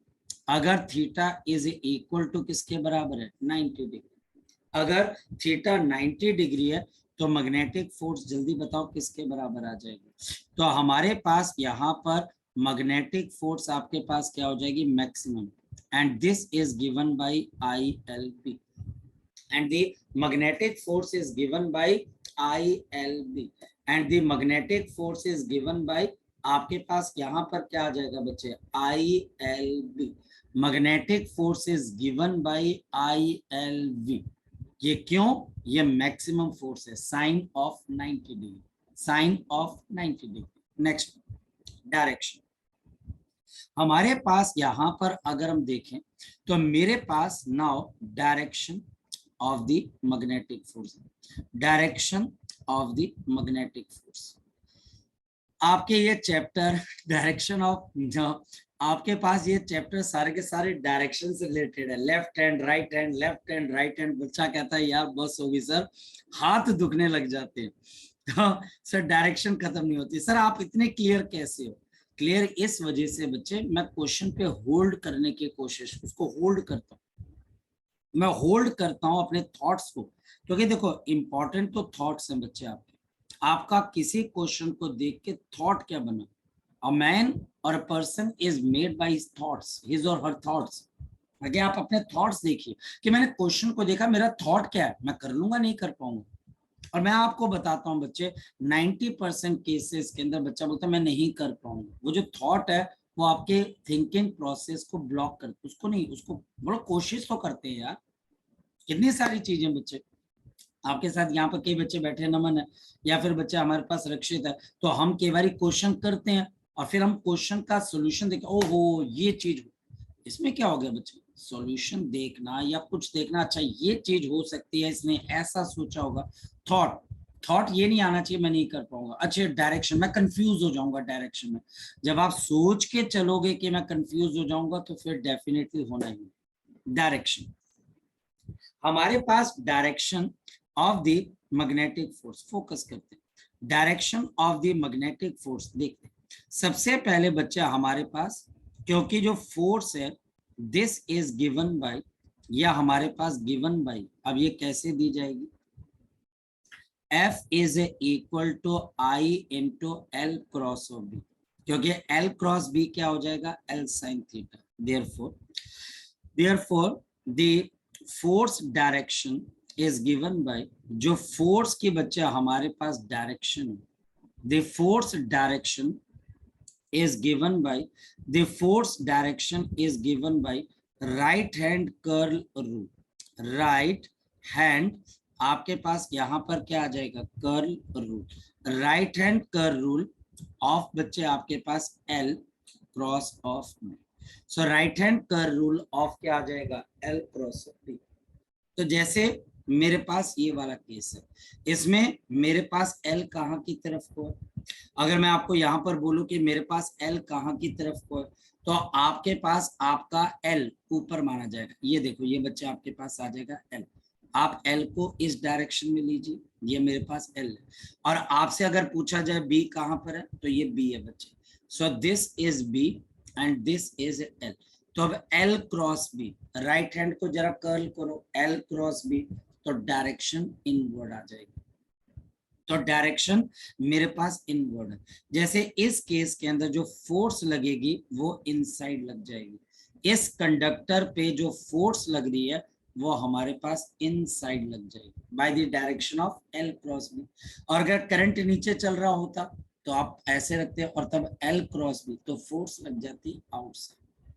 अगर थीटा इज इक्वल टू किसके बराबर है? 90 डिग्री, अगर थीटा 90 डिग्री है तो मैग्नेटिक फोर्स जल्दी बताओ किसके बराबर आ जाएगी? तो हमारे पास यहाँ पर मैग्नेटिक फोर्स आपके पास क्या हो जाएगी? Maximum, and this is given bye ILB, and the magnetic force is given by ILB, and the magnetic force is given by, आपके पास यहाँ पर क्या आ जाएगा बच्चे? ILB, magnetic force is given by ILB। ये क्यों? ये मैक्सिमम फोर्स है, sine of 90 degree, sine of 90 degree. Next, direction. हमारे पास यहाँ पर अगर हम देखें तो मेरे पास now direction of the magnetic force, direction of the magnetic force। आपके ये चैप्टर डायरेक्शन ऑफ, आपके पास ये चैप्टर सारे के सारे डायरेक्शन से रिलेटेड है, left hand right hand, left hand right hand. बच्चा कहता है यार बस होगी सर, हाथ दुखने लग जाते हैं। तो सर डायरेक्शन खत्म नहीं होती। सर आप इतने क्लियर कैसे हो? क्लियर इस वजह से बच्चे, मैं क्वेश्चन पे होल्ड करने की कोशिश, उसको होल्ड करता हूँ, मैं होल्ड करता हूं अपने थॉट्स को, क्योंकि देखो इंपॉर्टेंट तो थॉट्स हैं बच्चे आपके। आपका किसी क्वेश्चन को देख के थॉट क्या बना? अ मैन और a person is made by his thoughts, his और हर थॉट्स। अगर आप अपने थॉट्स देखिए कि मैंने क्वेश्चन को देखा, मेरा थॉट क्या है, मैं कर लूंगा नहीं कर पाऊंगा। और मैं आपको बताता हूं बच्चे 90% केसेस के अंदर बच्चा बोलता है मैं नहीं कर पाऊंगा। वो जो थॉट है वो आपके थिंकिंग प्रोसेस को ब्लॉक करते, उसको नहीं, उसको बड़ा कोशिश तो करते हैं यार, कितनी सारी चीजें बच्चे, आपके साथ यहाँ पर कई बच्चे बैठे हैं, नमन है, या फिर बच्चे हमारे पास रक्षित है, तो हम कई बार क्वेश्चन करते हैं और फिर हम क्वेश्चन का सोल्यूशन देखें, ओहो ये चीज, इसमें क्या हो गया बच्चे, सॉल्यूशन देखना या कुछ देखना, अच्छा ये चीज हो सकती है, इसने ऐसा सोचा होगा, थॉट, थॉट ये नहीं आना चाहिए मैं नहीं कर पाऊंगा, अच्छे डायरेक्शन, मैं कंफ्यूज हो जाऊंगा डायरेक्शन में, जब आप सोच के चलोगे कि मैं कंफ्यूज हो जाऊंगा तो फिर डेफिनेटली होना ही डायरेक्शन। हमारे पास direction of the magnetic force, focus करते हैं, direction of the magnetic force देखते हैं। सबसे पहले बच्चा हमारे पास, क्योंकि जो फोर्स है दिस इज गिवन बाय, या हमारे पास गिवन बाय, अब ये कैसे दी जाएगी, F is equal to I into L cross of B, क्योंकि L क्रॉस B क्या हो जाएगा, L sin theta, therefore the force direction is given by, जो फोर्स की बच्चे हमारे पास डायरेक्शन है, the force direction is given by, the force direction is given by right hand curl rule, right hand आपके पास यहाँ पर क्या आ जाएगा, curl rule, right hand curl rule of बच्चे आपके पास L cross of B, so right hand curl rule of क्या आ जाएगा, L क्रॉस ऑफ B। तो जैसे मेरे पास ये वाला केस है, इसमें मेरे पास L कहाँ की तरफ को है, अगर मैं आपको यहाँ पर बोलूं कि मेरे पास L कहाँ की तरफ को है, तो आपके पास आपका L ऊपर माना जाएगा, ये देखो ये बच्चे आपके पास आ जाएगा L, आप L को इस डायरेक्शन में लीजिए, ये मेरे पास L है, और आपसे अगर पूछा जाए B कहाँ पर है, तो ये B है बच्चे, so this is B and this is L, तो अब L cross B, right hand को जरा कर्ल करो, L क्रॉस B, तो डायरेक्शन इनवर्ड आ जाएगी, तो डायरेक्शन मेरे पास इनवर्ड है, जैसे इस केस के अंदर जो फोर्स लगेगी वो इनसाइड लग जाएगी, इस कंडक्टर पे जो फोर्स लग रही है वो हमारे पास इनसाइड लग जाएगी by the direction of L cross B, और अगर करंट नीचे चल रहा होता तो आप ऐसे रखते हैं और तब L क्रॉस B, तो फोर्स लग जाती आउटसाइड,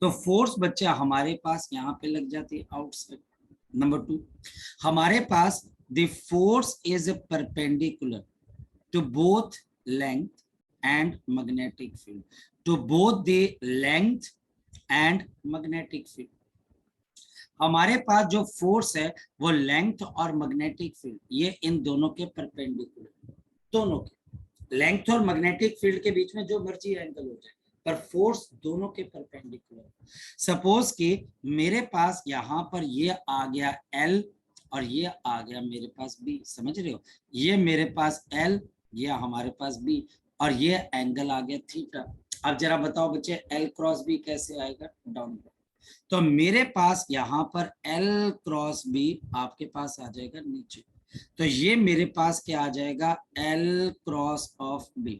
तो फोर्स बच्चे हमारे पास यहाँ पे लग जाती है आउटसाइड। नंबर 2, हमारे पास the force is perpendicular to both length and magnetic field, to both the length and magnetic field, हमारे पास जो फोर्स है वो लेंथ और मैग्नेटिक फील्ड ये इन दोनों के परपेंडिकुलर, दोनों के लेंथ और मैग्नेटिक फील्ड के बीच में जो मर्जी एंगल हो जाए, पर फोर्स दोनों के परपेंडिकुलर। सपोज कि मेरे पास यहाँ पर ये आ गया L और ये आ गया मेरे पास B, समझ रहे हो, ये मेरे पास L, ये हमारे पास B, और ये एंगल आ गया थीटा। अब जरा बताओ बच्चे L क्रॉस B कैसे आएगा, डाउनवर्ड, तो मेरे पास यहाँ पर L क्रॉस B आपके पास आ जाएगा नीचे, तो ये मेरे पास क्या आ जाएगा, L क्रॉस ऑफ B,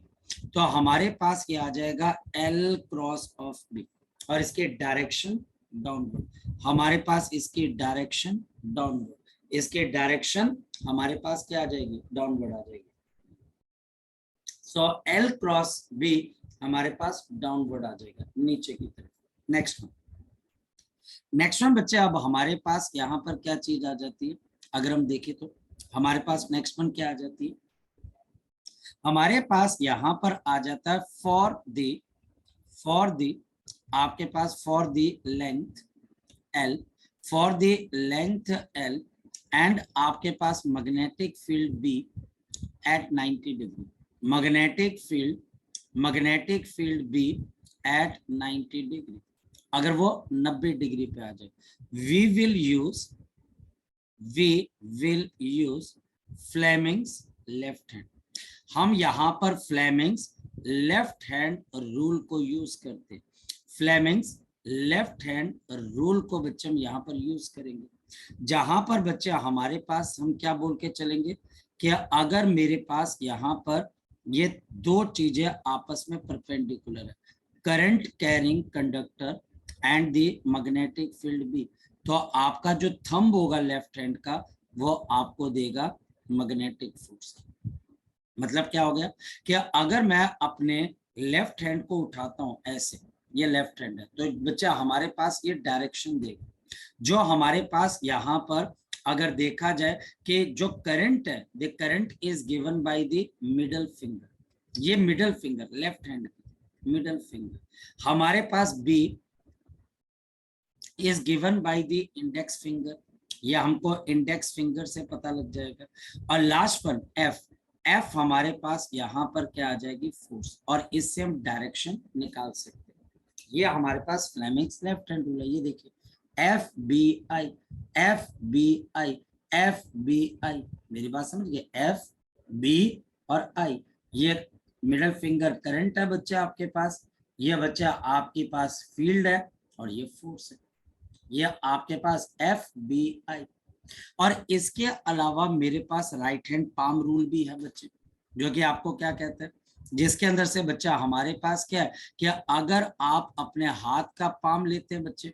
तो हमारे पास क्या आ जाएगा L क्रॉस ऑफ B, और इसके डायरेक्शन डाउनवर्ड, हमारे पास इसकी डायरेक्शन डाउनवर्ड, इसके डायरेक्शन हमारे पास क्या आ जाएगी, डाउनवर्ड आ जाएगी, सो L क्रॉस B हमारे पास डाउनवर्ड आ जाएगा नीचे की तरफ। नेक्स्ट वन बच्चे, अब हमारे पास यहाँ पर क्या चीज आ जाती है, अगर हम देखें तो हमारे पास नेक्स्ट वन क्या आ जाती है, हमारे पास यहाँ पर आ जाता है फॉर द आपके पास for the length L, for the length L and आपके पास magnetic field B at 90 degree, magnetic field B at 90 degree, अगर वो 90 डिग्री पे आ जाए, we will use Fleming's left hand, हम यहाँ पर फ्लेमिंग्स लेफ्ट हैंड रूल को यूज करते हैं, फ्लेमिंग्स लेफ्ट हैंड रूल को बच्चे हम यहाँ पर यूज करेंगे, जहां पर बच्चे हमारे पास हम क्या बोल के चलेंगे कि अगर मेरे पास यहाँ पर ये दो चीजें आपस में परपेंडिकुलर है, current carrying conductor and the magnetic field B, तो आपका जो थंब होगा लेफ्ट हैंड का वो आपको देगा मैग्नेटिक फोर्स। मतलब क्या हो गया कि अगर मैं अपने लेफ्ट हैंड को उठाता हूं ऐसे, ये लेफ्ट हैंड है, तो बच्चा हमारे पास ये डायरेक्शन देगा, जो हमारे पास यहाँ पर अगर देखा जाए कि जो करंट है, the current is given by the middle finger, ये middle finger left hand middle finger, हमारे पास B is given by the index finger, ये हमको इंडेक्स फिंगर से पता लग जाएगा, और लास्ट वन एफ, एफ हमारे पास यहाँ पर क्या आ जाएगी फोर्स, और इससे हम डायरेक्शन निकाल सकते हैं। ये हमारे पास फ्लेमिंग्स लेफ्ट हैंड रूल है, ये देखिए F B I, F B I, F B I, मेरी बात समझ गए, एफ बी और आई, ये मिडल फिंगर करंट है बच्चे आपके पास, ये बच्चा आपके पास फील्ड है, और ये फोर्स है, ये आपके पास एफ बी आई। और इसके अलावा मेरे पास राइट हैंड पाम रूल भी है बच्चे, जो कि आपको क्या कहते हैं, जिसके अंदर से बच्चा हमारे पास क्या है कि अगर आप अपने हाथ का पाम लेते हैं बच्चे,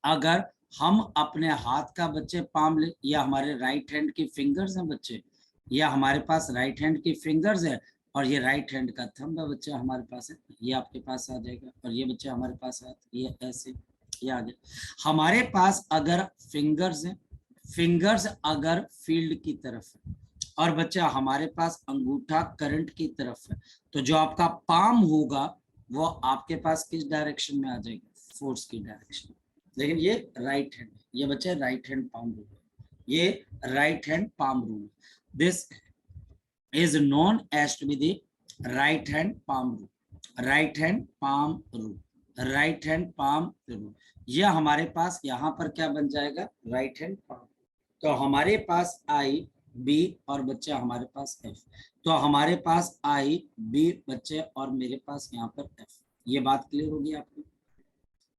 अगर हम अपने हाथ का बच्चे पाम ले, या हमारे राइट हैंड की फिंगर्स हैं बच्चे, या हमारे पास राइट हैंड की फिंगर्स है, और ये राइट हैंड का थंब है बच्चे हमारे पास है, ये आपके पास आ जाएगा, और ये बच्चे हमारे पास है, ये ऐसे ये आ जाए। हमारे पास अगर फिंगर्स हैं, फिंगर्स अगर फील्ड की तरफ है, और बच्चा हमारे पास अंगूठा करंट की तरफ है, तो जो आपका पाम होगा वो आपके पास किस डायरेक्शन में आ जाएगा, फोर्स की डायरेक्शन। लेकिन ये राइट हैंड, ये बच्चे राइट हैंड पाम रूल, ये right hand palm rule, this is known as to be the right hand palm rule, right hand palm rule, right hand palm rule. ये हमारे पास यहाँ पर क्या बन जाएगा, राइट हैंड पाम। तो हमारे पास आई बी और बच्चे हमारे पास एफ, तो हमारे पास आई बी बच्चे और मेरे पास यहाँ पर एफ। ये बात क्लियर होगी आपको?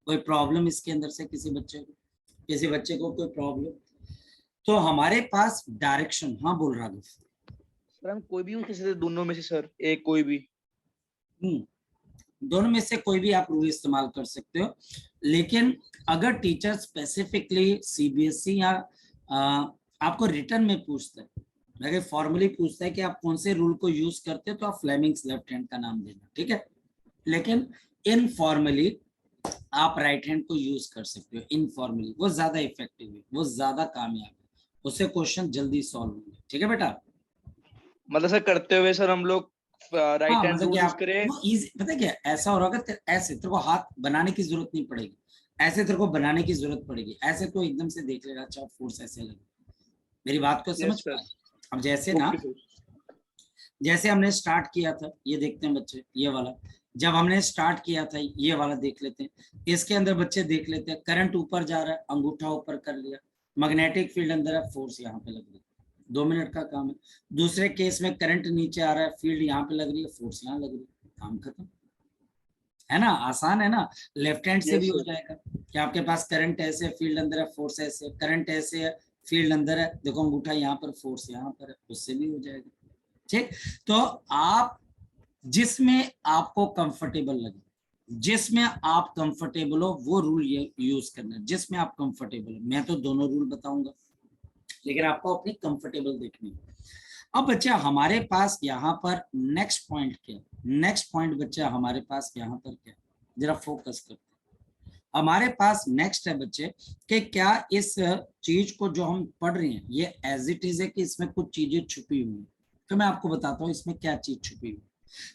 कोई प्रॉब्लम इसके अंदर से किसी बच्चे को कोई प्रॉब्लम? तो हमारे पास डायरेक्शन, हाँ बोल रहा हूँ सर, हम कोई भी यूज कर सकते हैं दोनों में से सर, एक कोई भी? दोनों में से कोई भी आप रूल इस्तेमाल कर सकते हो, लेकिन अगर टीचर स्पेसिफिकली सीबीएसई या आपको रिटर्न में पूछता है, अगर फॉर्मली पूछता है कि आप कौन से रूल को यूज करते हो, तो आप फ्लेमिंग्स लेफ्ट हैंड का नाम देना, ठीक है। लेकिन इनफॉर्मली आप राइट हैंड को यूज कर सकते हो, इनफॉर्मली वो ज्यादा इफेक्टिव है, वो ज्यादा कामयाब है, उससे क्वेश्चन जल्दी सॉल्व होंगे, ठीक है बेटा। मतलब सर करते हुए सर हम लोग राइट हाँ, हैंड मतलब रूल कि यूज आप करें? वो इजी, पता है क्या ऐसा हो रहा है, ऐसे तेरे को हाथ बनाने की जरूरत नहीं पड़ेगी, ऐसे तेरे को बनाने की जरूरत पड़ेगी, ऐसे तो एकदम से देख लेगा, अच्छा फोर्स ऐसे लगे। मेरी बात को समझ पाए? अब जैसे ना, जैसे हमने स्टार्ट किया था, ये देखते हैं बच्चे, ये वाला जब हमने स्टार्ट किया था, ये वाला देख लेते हैं, इसके अंदर बच्चे देख लेते हैं, करंट ऊपर जा रहा है, अंगूठा ऊपर कर लिया, मैग्नेटिक फील्ड अंदर है, फोर्स यहाँ पे लग रही है, 2 मिनट का काम है। दूसरे केस में करंट नीचे आ रहा है, फील्ड यहाँ पे लग रही है, फोर्स यहाँ लग रही है, काम खत्म है ना, आसान है ना। लेफ्ट हैंड से भी हो जाएगा कि आपके पास करंट ऐसे, फील्ड अंदर है, फोर्स ऐसे, करंट ऐसे है, फील्ड अंदर है, देखो अंगूठा यहाँ पर, फोर्स यहाँ पर है, उससे भी हो जाएगा, ठीक। तो आप जिसमें आपको कंफर्टेबल लगे, जिसमें आप कंफर्टेबल हो वो रूल यूज करना, जिसमें आप कंफर्टेबल हो। मैं तो दोनों रूल बताऊंगा, लेकिन आपको अपनी कंफर्टेबल देखनी है। अब बच्चा हमारे पास यहाँ पर नेक्स्ट पॉइंट क्या, नेक्स्ट पॉइंट बच्चा हमारे पास यहाँ पर क्या, जरा फोकस करते हैं। हमारे पास नेक्स्ट है बच्चे कि क्या इस चीज को जो हम पढ़ रहे हैं ये एज इट इज है कि इसमें कुछ चीजें छुपी हुई हैं। तो मैं आपको बताता हूँ इसमें क्या चीज छुपी हुई।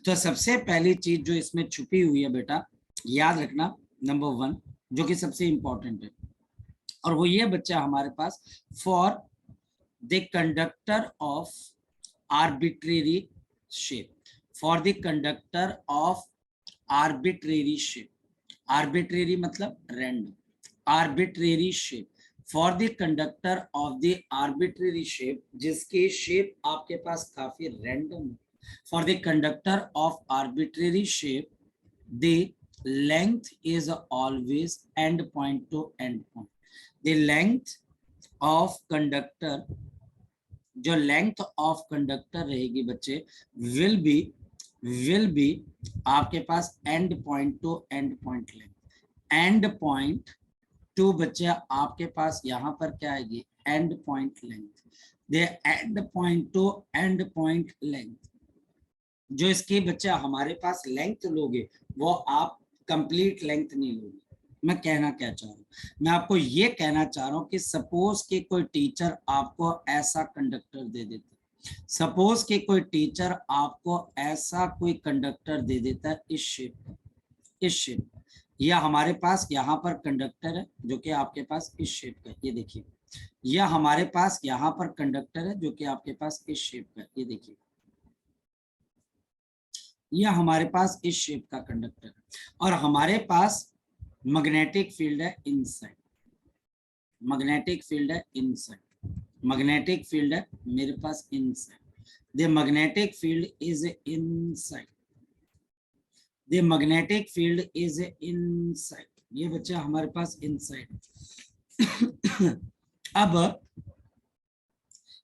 तो सबसे पहली चीज जो इसमें छुपी हुई है बेटा, याद रखना, नंबर 1 जो कि सबसे इंपॉर्टेंट है, और वो ये बच्चा हमारे पास, for the conductor of arbitrary shape, for the conductor of arbitrary shape, arbitrary मतलब random, arbitrary shape, for the conductor of the arbitrary shape जिसकी shape आपके पास काफी random है, for the conductor of arbitrary shape the length is always end point to end point, the length of conductor, जो लेंथ ऑफ कंडक्टर रहेगी बच्चे विल बी आपके पास end point to end point length, end point to बच्चे आपके पास यहाँ पर क्या आएगी, end point length, the end point to end point length. जो इसकी बच्चे हमारे पास लेंथ लोगे वो आप कंप्लीट लेंथ नहीं लोगे, मैं कहना क्या चाह रहा हूँ, मैं आपको ये कहना चाह रहा हूँ कि सपोज कि कोई टीचर आपको ऐसा कंडक्टर दे देता है, सपोज कि कोई टीचर आपको ऐसा कोई कंडक्टर दे देता है इस शेप का, या हमारे पास यहाँ पर कंडक्टर है जो कि आपके पास इस शेप का, ये देखिए, या हमारे पास यहाँ पर कंडक्टर है जो कि आपके पास इस शेप का, ये देखिए, यह हमारे पास इस शेप का कंडक्टर है, और हमारे पास मैग्नेटिक फील्ड है इनसाइड, मैग्नेटिक फील्ड है इनसाइड, मैग्नेटिक फील्ड है मेरे पास inside, the magnetic field is inside, the magnetic field is inside, ये बच्चा हमारे पास इनसाइड। अब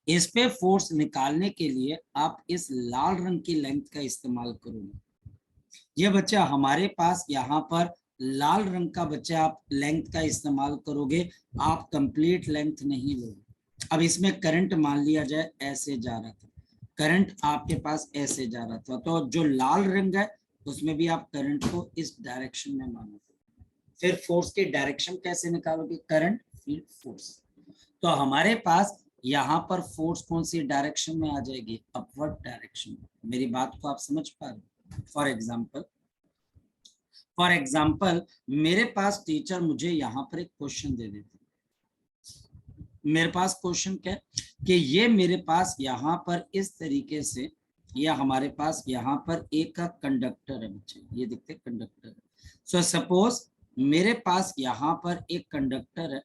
इस पे फोर्स निकालने के लिए आप इस लाल रंग की लेंथ का इस्तेमाल करोगे, ये बच्चा हमारे पास यहाँ पर लाल रंग का बच्चा आप लेंथ का इस्तेमाल करोगे, आप कंप्लीट लेंथ नहीं लोगे। अब इसमें करंट मान लिया जाए ऐसे जा रहा था, करंट आपके पास ऐसे जा रहा था, तो जो लाल रंग है उसमें भी आप करंट को इस डायरेक्शन में मानोगे। फिर फोर्स की डायरेक्शन कैसे निकालोगे, करंट फील्ड फोर्स, तो हमारे पास यहाँ पर फोर्स कौन सी डायरेक्शन में आ जाएगी, अपवर्ड डायरेक्शन। मेरी बात को आप समझ पा रहे हो। फॉर एग्जाम्पल मेरे पास टीचर मुझे यहाँ पर एक क्वेश्चन दे देते, मेरे पास क्वेश्चन क्या है कि ये मेरे पास यहाँ पर इस तरीके से, या हमारे पास यहाँ पर एक का कंडक्टर है बच्चे, ये देखते कंडक्टर। सो सपोज मेरे पास यहाँ पर एक कंडक्टर है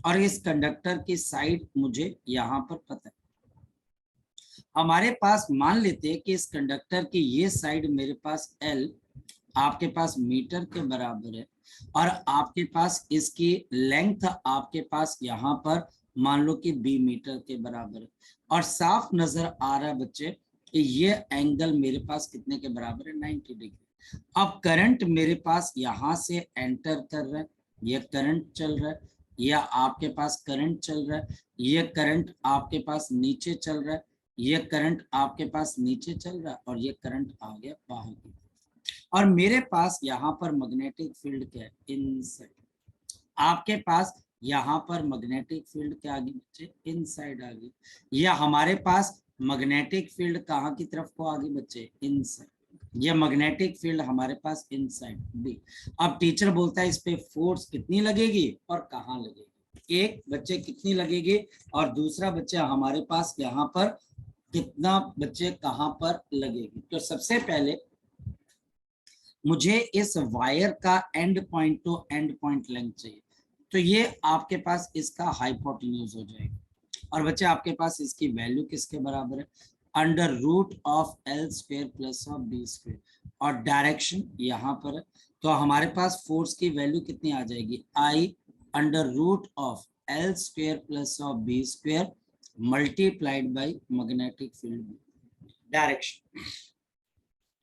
और इस कंडक्टर की साइड मुझे यहाँ पर पता है, हमारे पास मान लेते हैं कि इस कंडक्टर की ये साइड मेरे पास L आपके पास मीटर के बराबर है, और आपके पास इसकी लेंथ आपके पास यहाँ पर मान लो कि B मीटर के बराबर है, और साफ नजर आ रहा है बच्चे कि ये एंगल मेरे पास कितने के बराबर है, 90 डिग्री। अब करंट मेरे पास यहाँ से एंटर कर रहा है, ये करंट चल रहा है, या आपके पास करंट चल रहा है, ये करंट आपके पास नीचे चल रहा है, ये करंट आपके पास नीचे चल रहा है, और ये करंट आ गया बाहर की, और मेरे पास यहाँ पर मैग्नेटिक फील्ड क्या है, इनसाइड। आपके पास यहाँ पर मैग्नेटिक फील्ड क्या आ गई बच्चे, इनसाइड आ गई, या हमारे पास मैग्नेटिक फील्ड कहाँ की तरफ को आ गई बच्चे, इनसाइड। ये मैग्नेटिक फील्ड हमारे पास इनसाइड बी। अब टीचर बोलता है इस पे फोर्स कितनी लगेगी और कहाँ लगेगी, एक बच्चे कितनी लगेगी, और दूसरा बच्चा हमारे पास यहाँ पर कितना बच्चे कहाँ पर लगेगी। तो सबसे पहले मुझे इस वायर का and point to end point length चाहिए, तो ये आपके पास इसका हाइपोटेन्यूज हो जाएगा, और बच्चे आपके पास इसकी वैल्यू किसके बराबर है, under root of L square plus of B square, और डायरेक्शन यहाँ पर है, तो हमारे पास फोर्स की वैल्यू कितनी आ जाएगी, I under root of L square plus of B square multiplied by magnetic field direction.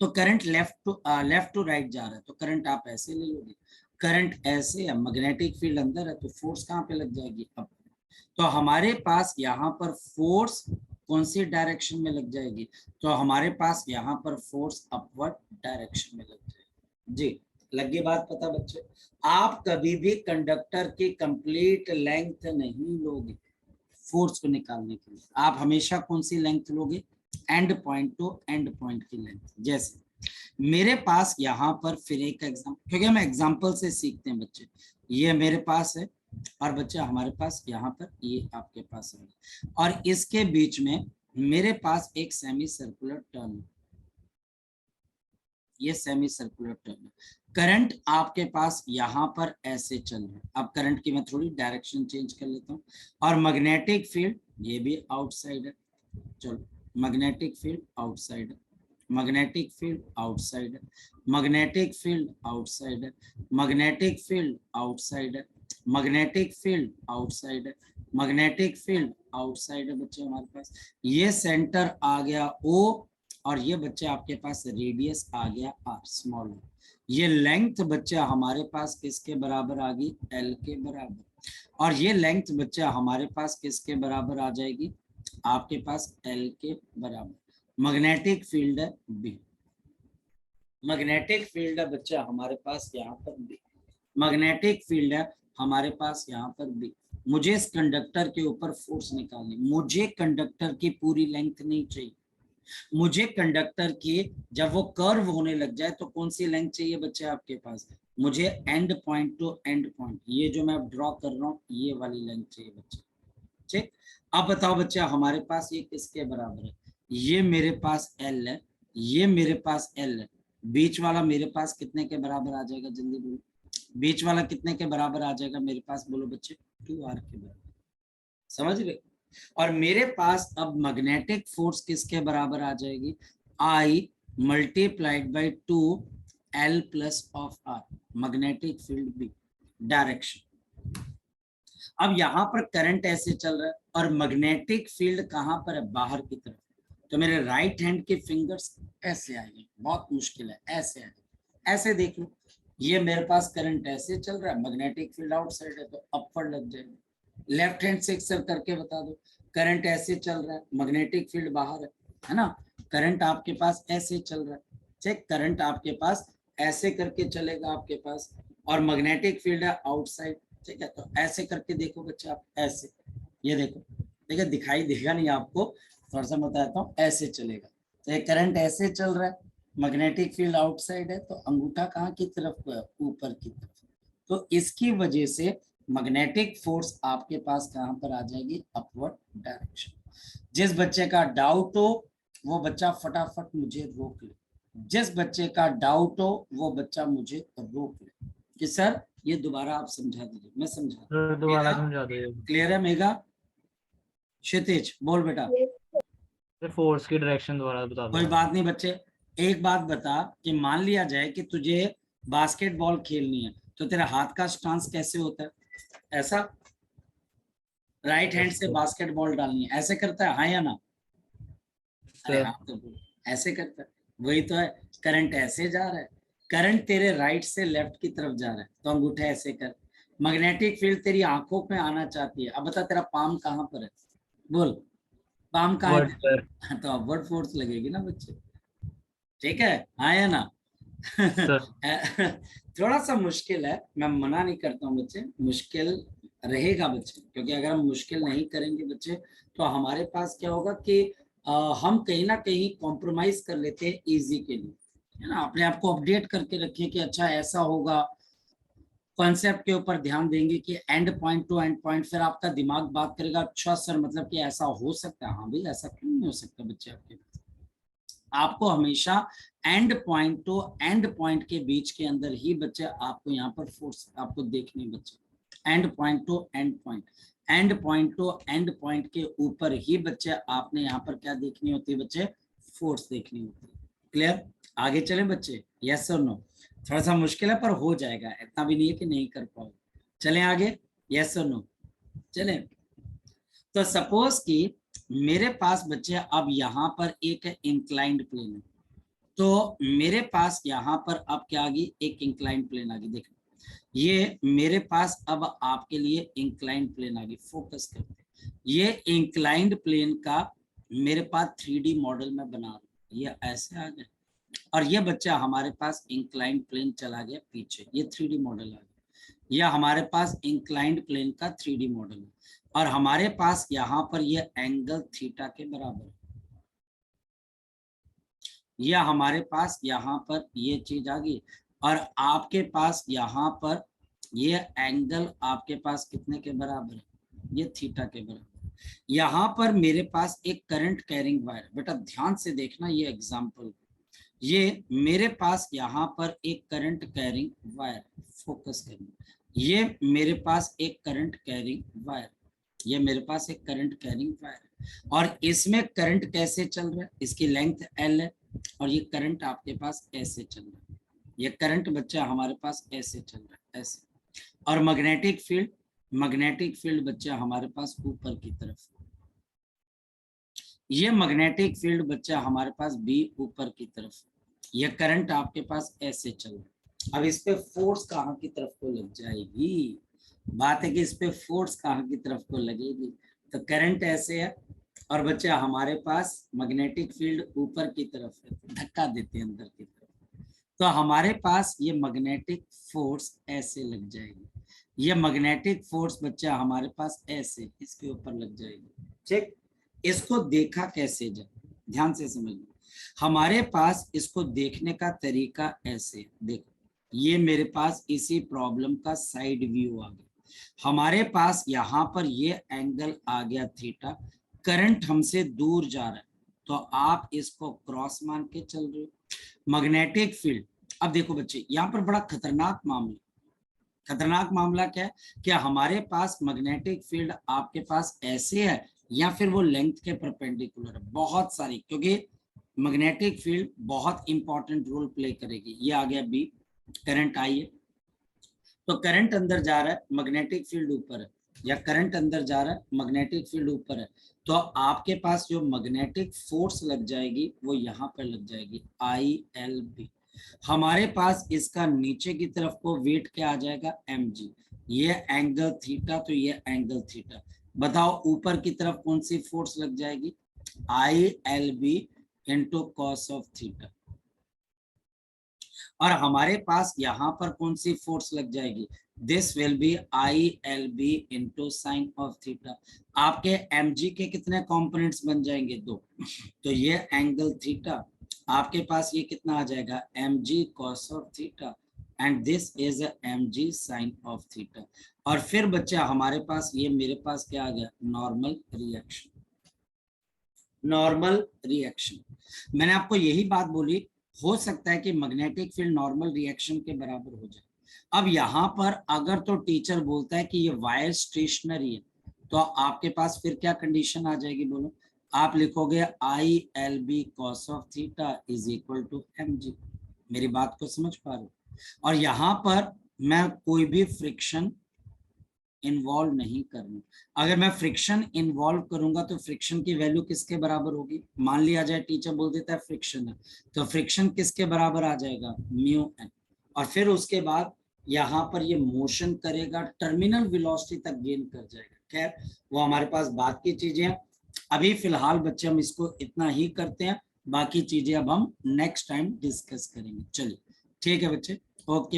तो करंट लेफ्ट टू राइट जा रहा है, तो करंट आप ऐसे ले लोगे, करंट ऐसे है, मैग्नेटिक फील्ड अंदर है, तो फोर्स कहाँ पे लग जाएगी, अप। तो हमारे पास यहाँ पर फोर्स कौन सी डायरेक्शन में लग जाएगी, तो हमारे पास यहाँ पर फोर्स अपवर्ड डायरेक्शन में लग जाएगी। जी लग गई बात पता बच्चे। आप कभी भी कंडक्टर की कंप्लीट लेंथ नहीं लोगे फोर्स को निकालने के लिए, आप हमेशा कौन सी लेंथ लोगे, and point to end point की लेंथ। जैसे मेरे पास यहाँ पर फिर एक एग्जाम्पल, क्योंकि हम एग्जाम्पल से सीखते हैं बच्चे, ये मेरे पास है और बच्चे हमारे पास यहाँ पर ये आपके पास है, और इसके बीच में मेरे पास एक सेमी सर्कुलर टर्न है, ये सेमी सर्कुलर टर्न है, करंट आपके पास यहाँ पर ऐसे चल रहा है। अब करंट की मैं थोड़ी डायरेक्शन चेंज कर लेता हूँ, और मैग्नेटिक फील्ड ये भी आउटसाइड है, चलो मैग्नेटिक फील्ड आउटसाइड है, मैग्नेटिक फील्ड आउटसाइड है, मैग्नेटिक फील्ड आउटसाइड है, मैग्नेटिक फील्ड आउटसाइड है, मैग्नेटिक फील्ड आउटसाइड है, मैग्नेटिक फील्ड आउटसाइड है बच्चे हमारे पास। ये सेंटर आ गया O, और ये बच्चे आपके पास रेडियस आ गया R स्मॉल। ये लेंथ बच्चे हमारे पास किसके बराबर आ गई, L के बराबर, और ये लेंथ बच्चे हमारे पास किसके बराबर आ जाएगी, आपके पास L के बराबर। मैग्नेटिक फील्ड है B, मैग्नेटिक फील्ड है बच्चा हमारे पास यहाँ पर B। मैग्नेटिक फील्ड है हमारे पास यहाँ पर बी। मुझे इस कंडक्टर के ऊपर फोर्स निकालनी, मुझे कंडक्टर की पूरी लेंथ नहीं चाहिए, मुझे कंडक्टर की जब वो कर्व होने लग जाए तो कौन सी लेंथ चाहिए बच्चे आपके पास, मुझे and point to end point, ये जो मैं ड्रॉ कर रहा हूँ ये वाली लेंथ चाहिए बच्चे। ठीक, अब बताओ बच्चे हमारे पास ये किसके बराबर है, ये मेरे पास एल है, ये मेरे पास एल है, बीच वाला मेरे पास कितने के बराबर आ जाएगा, जल्दी बोलो, बीच वाला कितने के बराबर आ जाएगा मेरे पास, बोलो बच्चे 2r के बराबर, समझ रहे। और मेरे पास अब मैग्नेटिक फोर्स किसके बराबर आ जाएगी, I multiplied by 2l plus of r, magnetic field B direction. अब यहाँ पर करंट ऐसे चल रहा है और मैग्नेटिक फील्ड कहाँ पर है, बाहर की तरफ, तो मेरे राइट हैंड के फिंगर्स ऐसे आएंगे, बहुत मुश्किल है, ऐसे आएंगे, ऐसे देख लो, ये मेरे पास करंट ऐसे चल रहा है, मैग्नेटिक फील्ड आउटसाइड है तो अपवर्ड लग जाएगा। लेफ्ट हैंड से एक्सर करके बता दो, करंट ऐसे चल रहा है, मैग्नेटिक फील्ड बाहर है ना, करंट आपके पास ऐसे चल रहा है, चेक, करंट आपके पास ऐसे करके चलेगा आपके पास, और मैग्नेटिक फील्ड है आउटसाइड, ठीक है, तो ऐसे करके देखो बच्चे आप, ऐसे, ये देखो, ठीक है, दिखाई देगा नहीं आपको, थोड़ा सा बताता हूँ, ऐसे चलेगा, तो ये करंट ऐसे चल रहा है, मैग्नेटिक फील्ड आउटसाइड है, तो अंगूठा कहाँ की तरफ, ऊपर की तरफ, तो इसकी वजह से मैग्नेटिक फोर्स आपके पास कहां पर आ जाएगी, अपवर्ड डायरेक्शन। जिस बच्चे का डाउट हो वो बच्चा फटाफट मुझे रोक ले, जिस बच्चे का डाउट हो वो बच्चा मुझे रोक ले कि सर ये दोबारा आप समझा दीजिए, मैं समझा, दोबारा समझा दो। क्लियर है मेगा, क्षितिज बोल बेटा। फोर्स की डायरेक्शन दोबारा बता दो। कोई बात नहीं बच्चे, एक बात बता कि मान लिया जाए कि तुझे बास्केटबॉल खेलनी है, तो तेरा हाथ का स्टांस कैसे होता है, ऐसा, राइट हैंड से बास्केटबॉल डालनी है, ऐसे करता है हाँ या ना, अरे हाँ तो बोल, ऐसे करता है, वही तो है, करंट ऐसे जा रहा है, करंट तेरे राइट से लेफ्ट की तरफ जा रहा है, तो अंगूठा ऐसे कर, मैग्नेटिक फील्ड तेरी आंखों में आना चाहती है, अब बता तेरा पाम कहाँ पर है, बोल, पाम कहाँ है, तो अपवर्ड फोर्स लगेगी ना बच्चे, ठीक है, हाँ या ना। थोड़ा सा मुश्किल है, मैं मना नहीं करता हूँ बच्चे, मुश्किल रहेगा बच्चे, क्योंकि अगर हम मुश्किल नहीं करेंगे बच्चे तो हमारे पास क्या होगा कि हम कहीं ना कहीं कॉम्प्रोमाइज कर लेते हैं इजी के लिए, है ना, अपने आप को अपडेट करके रखिए कि अच्छा ऐसा होगा, कॉन्सेप्ट के ऊपर ध्यान देंगे कि and point to end point, फिर आपका दिमाग बात करेगा, अच्छा सर मतलब कि ऐसा हो सकता है, हाँ भाई ऐसा क्यों नहीं हो सकता बच्चे आपके पास, आपको हमेशा and point to end point के बीच के अंदर ही बच्चे आपको यहाँ पर फोर्स आपको देखने बच्चे, and point to end point, and point to end point के ऊपर ही बच्चे आपने यहाँ पर क्या देखनी होती है बच्चे, फोर्स देखनी होती है। क्लियर, आगे चले बच्चे, यस और नो, थोड़ा सा मुश्किल है पर हो जाएगा, इतना भी नहीं है कि नहीं कर पाओ, चलें आगे, यस और नो, चलें। तो सपोज कि मेरे पास बच्चे अब यहाँ पर एक इंक्लाइंड प्लेन है, तो मेरे पास यहाँ पर अब क्या आ गई, एक इंक्लाइंड प्लेन आ गई, देखो ये मेरे पास अब आपके लिए इंक्लाइंड प्लेन आ गई, फोकस करते हैं, ये इंक्लाइंड प्लेन का मेरे पास 3D मॉडल में बना रहा हूँ, ये ऐसे आ गया, और ये बच्चा हमारे पास इंक्लाइंड प्लेन चला गया पीछे, ये 3D मॉडल आ गया, यह हमारे पास इंक्लाइंड प्लेन का 3D मॉडल है, और हमारे पास यहाँ पर ये एंगल थीटा के बराबर है, यह हमारे पास यहाँ पर ये चीज आ गई, और आपके पास यहाँ पर ये एंगल आपके पास कितने के बराबर है, ये थीटा के बराबर, यहाँ पर मेरे पास एक करंट कैरिंग वायर, बेटा ध्यान से देखना ये एग्जांपल, ये मेरे पास यहाँ पर एक करंट कैरिंग वायर, फोकस करना, ये मेरे पास एक करंट कैरिंग वायर, ये मेरे पास एक करंट कैरिंग वायर, और इसमें करंट कैसे चल रहा है, इसकी लेंथ L है, और ये करंट आपके पास ऐसे चल रहा है, ये करंट बच्चा हमारे पास ऐसे चल रहा है, ऐसे, और मैग्नेटिक फील्ड बच्चा हमारे पास ऊपर की तरफ, ये मैग्नेटिक फील्ड बच्चा हमारे पास B ऊपर की तरफ, ये करंट आपके पास ऐसे चल रहा है, अब इस पे फोर्स कहाँ की तरफ को लग जाएगी, बात है कि इस पे फोर्स कहाँ की तरफ को लगेगी, तो करंट ऐसे है, और बच्चा हमारे पास मैग्नेटिक फील्ड ऊपर की तरफ है, धक्का देते हैं अंदर की तरफ, तो हमारे पास ये मैग्नेटिक फोर्स ऐसे लग जाएगी, ये मैग्नेटिक फोर्स बच्चा हमारे पास ऐसे इसके ऊपर लग जाएगी। ठीक, इसको देखा कैसे जाए, ध्यान से समझिए। हमारे पास इसको देखने का तरीका ऐसे, देखो ये मेरे पास इसी प्रॉब्लम का साइड व्यू आ गया। हमारे पास यहाँ पर ये एंगल आ गया थीटा, करंट हमसे दूर जा रहा है, तो आप इसको क्रॉस मान के चल रहे हो। मैग्नेटिक फील्ड, अब देखो बच्चे यहाँ पर बड़ा खतरनाक मामला, खतरनाक मामला क्या है कि हमारे पास मैग्नेटिक फील्ड आपके पास ऐसे है या फिर वो लेंथ के परपेंडिकुलर है, बहुत सारी, क्योंकि मैग्नेटिक फील्ड बहुत इंपॉर्टेंट रोल प्ले करेगी। ये आ गया बी, करंट आई है, तो करंट अंदर जा रहा है, मैग्नेटिक फील्ड ऊपर है, या करंट अंदर जा रहा है, मैग्नेटिक फील्ड ऊपर है, तो आपके पास जो मैग्नेटिक फोर्स लग जाएगी वो यहाँ पर लग जाएगी ILB। हमारे पास इसका नीचे की तरफ को वेट क्या आ जाएगा mg, ये एंगल थीटा, तो ये एंगल थीटा। बताओ ऊपर की तरफ कौन सी फोर्स लग जाएगी, ILB into cos of theta, और हमारे पास यहाँ पर कौन सी फोर्स लग जाएगी, this will B ILB into sine of theta. आपके mg के कितने कंपोनेंट्स बन जाएंगे, 2, तो ये एंगल थीटा, आपके पास ये कितना आ जाएगा mg cos of theta, and this is mg sine of theta. और फिर बच्चा हमारे पास ये मेरे पास क्या आ गया, नॉर्मल रिएक्शन। नॉर्मल रिएक्शन, मैंने आपको यही बात बोली, हो सकता है कि मैग्नेटिक फील्ड नॉर्मल रिएक्शन के बराबर हो जाए। अब यहाँ पर अगर तो टीचर बोलता है कि ये वायर स्टेशनरी है, तो आपके पास फिर क्या कंडीशन आ जाएगी, बोलो। आप लिखोगे ILB cos of theta is equal to mg। मेरी बात को समझ पा रहे हो? और यहाँ पर मैं कोई भी फ्रिक्शन इन्वॉल्व नहीं करना। अगर मैं फ्रिक्शन इन्वॉल्व करूंगा तो फ्रिक्शन की वैल्यू किसके बराबर होगी, मान लिया जाए टीचर बोल देता है फ्रिक्शन है, तो फ्रिक्शन किसके बराबर आ जाएगा, म्यू एन। और फिर उसके बाद यहाँ पर ये मोशन करेगा, टर्मिनल वेलोसिटी तक गेन कर जाएगा। खैर वो हमारे पास बात की चीजें हैं, अभी फिलहाल बच्चे हम इसको इतना ही करते हैं, बाकी चीजें अब हम नेक्स्ट टाइम डिस्कस करेंगे। चलिए ठीक है बच्चे, ओके।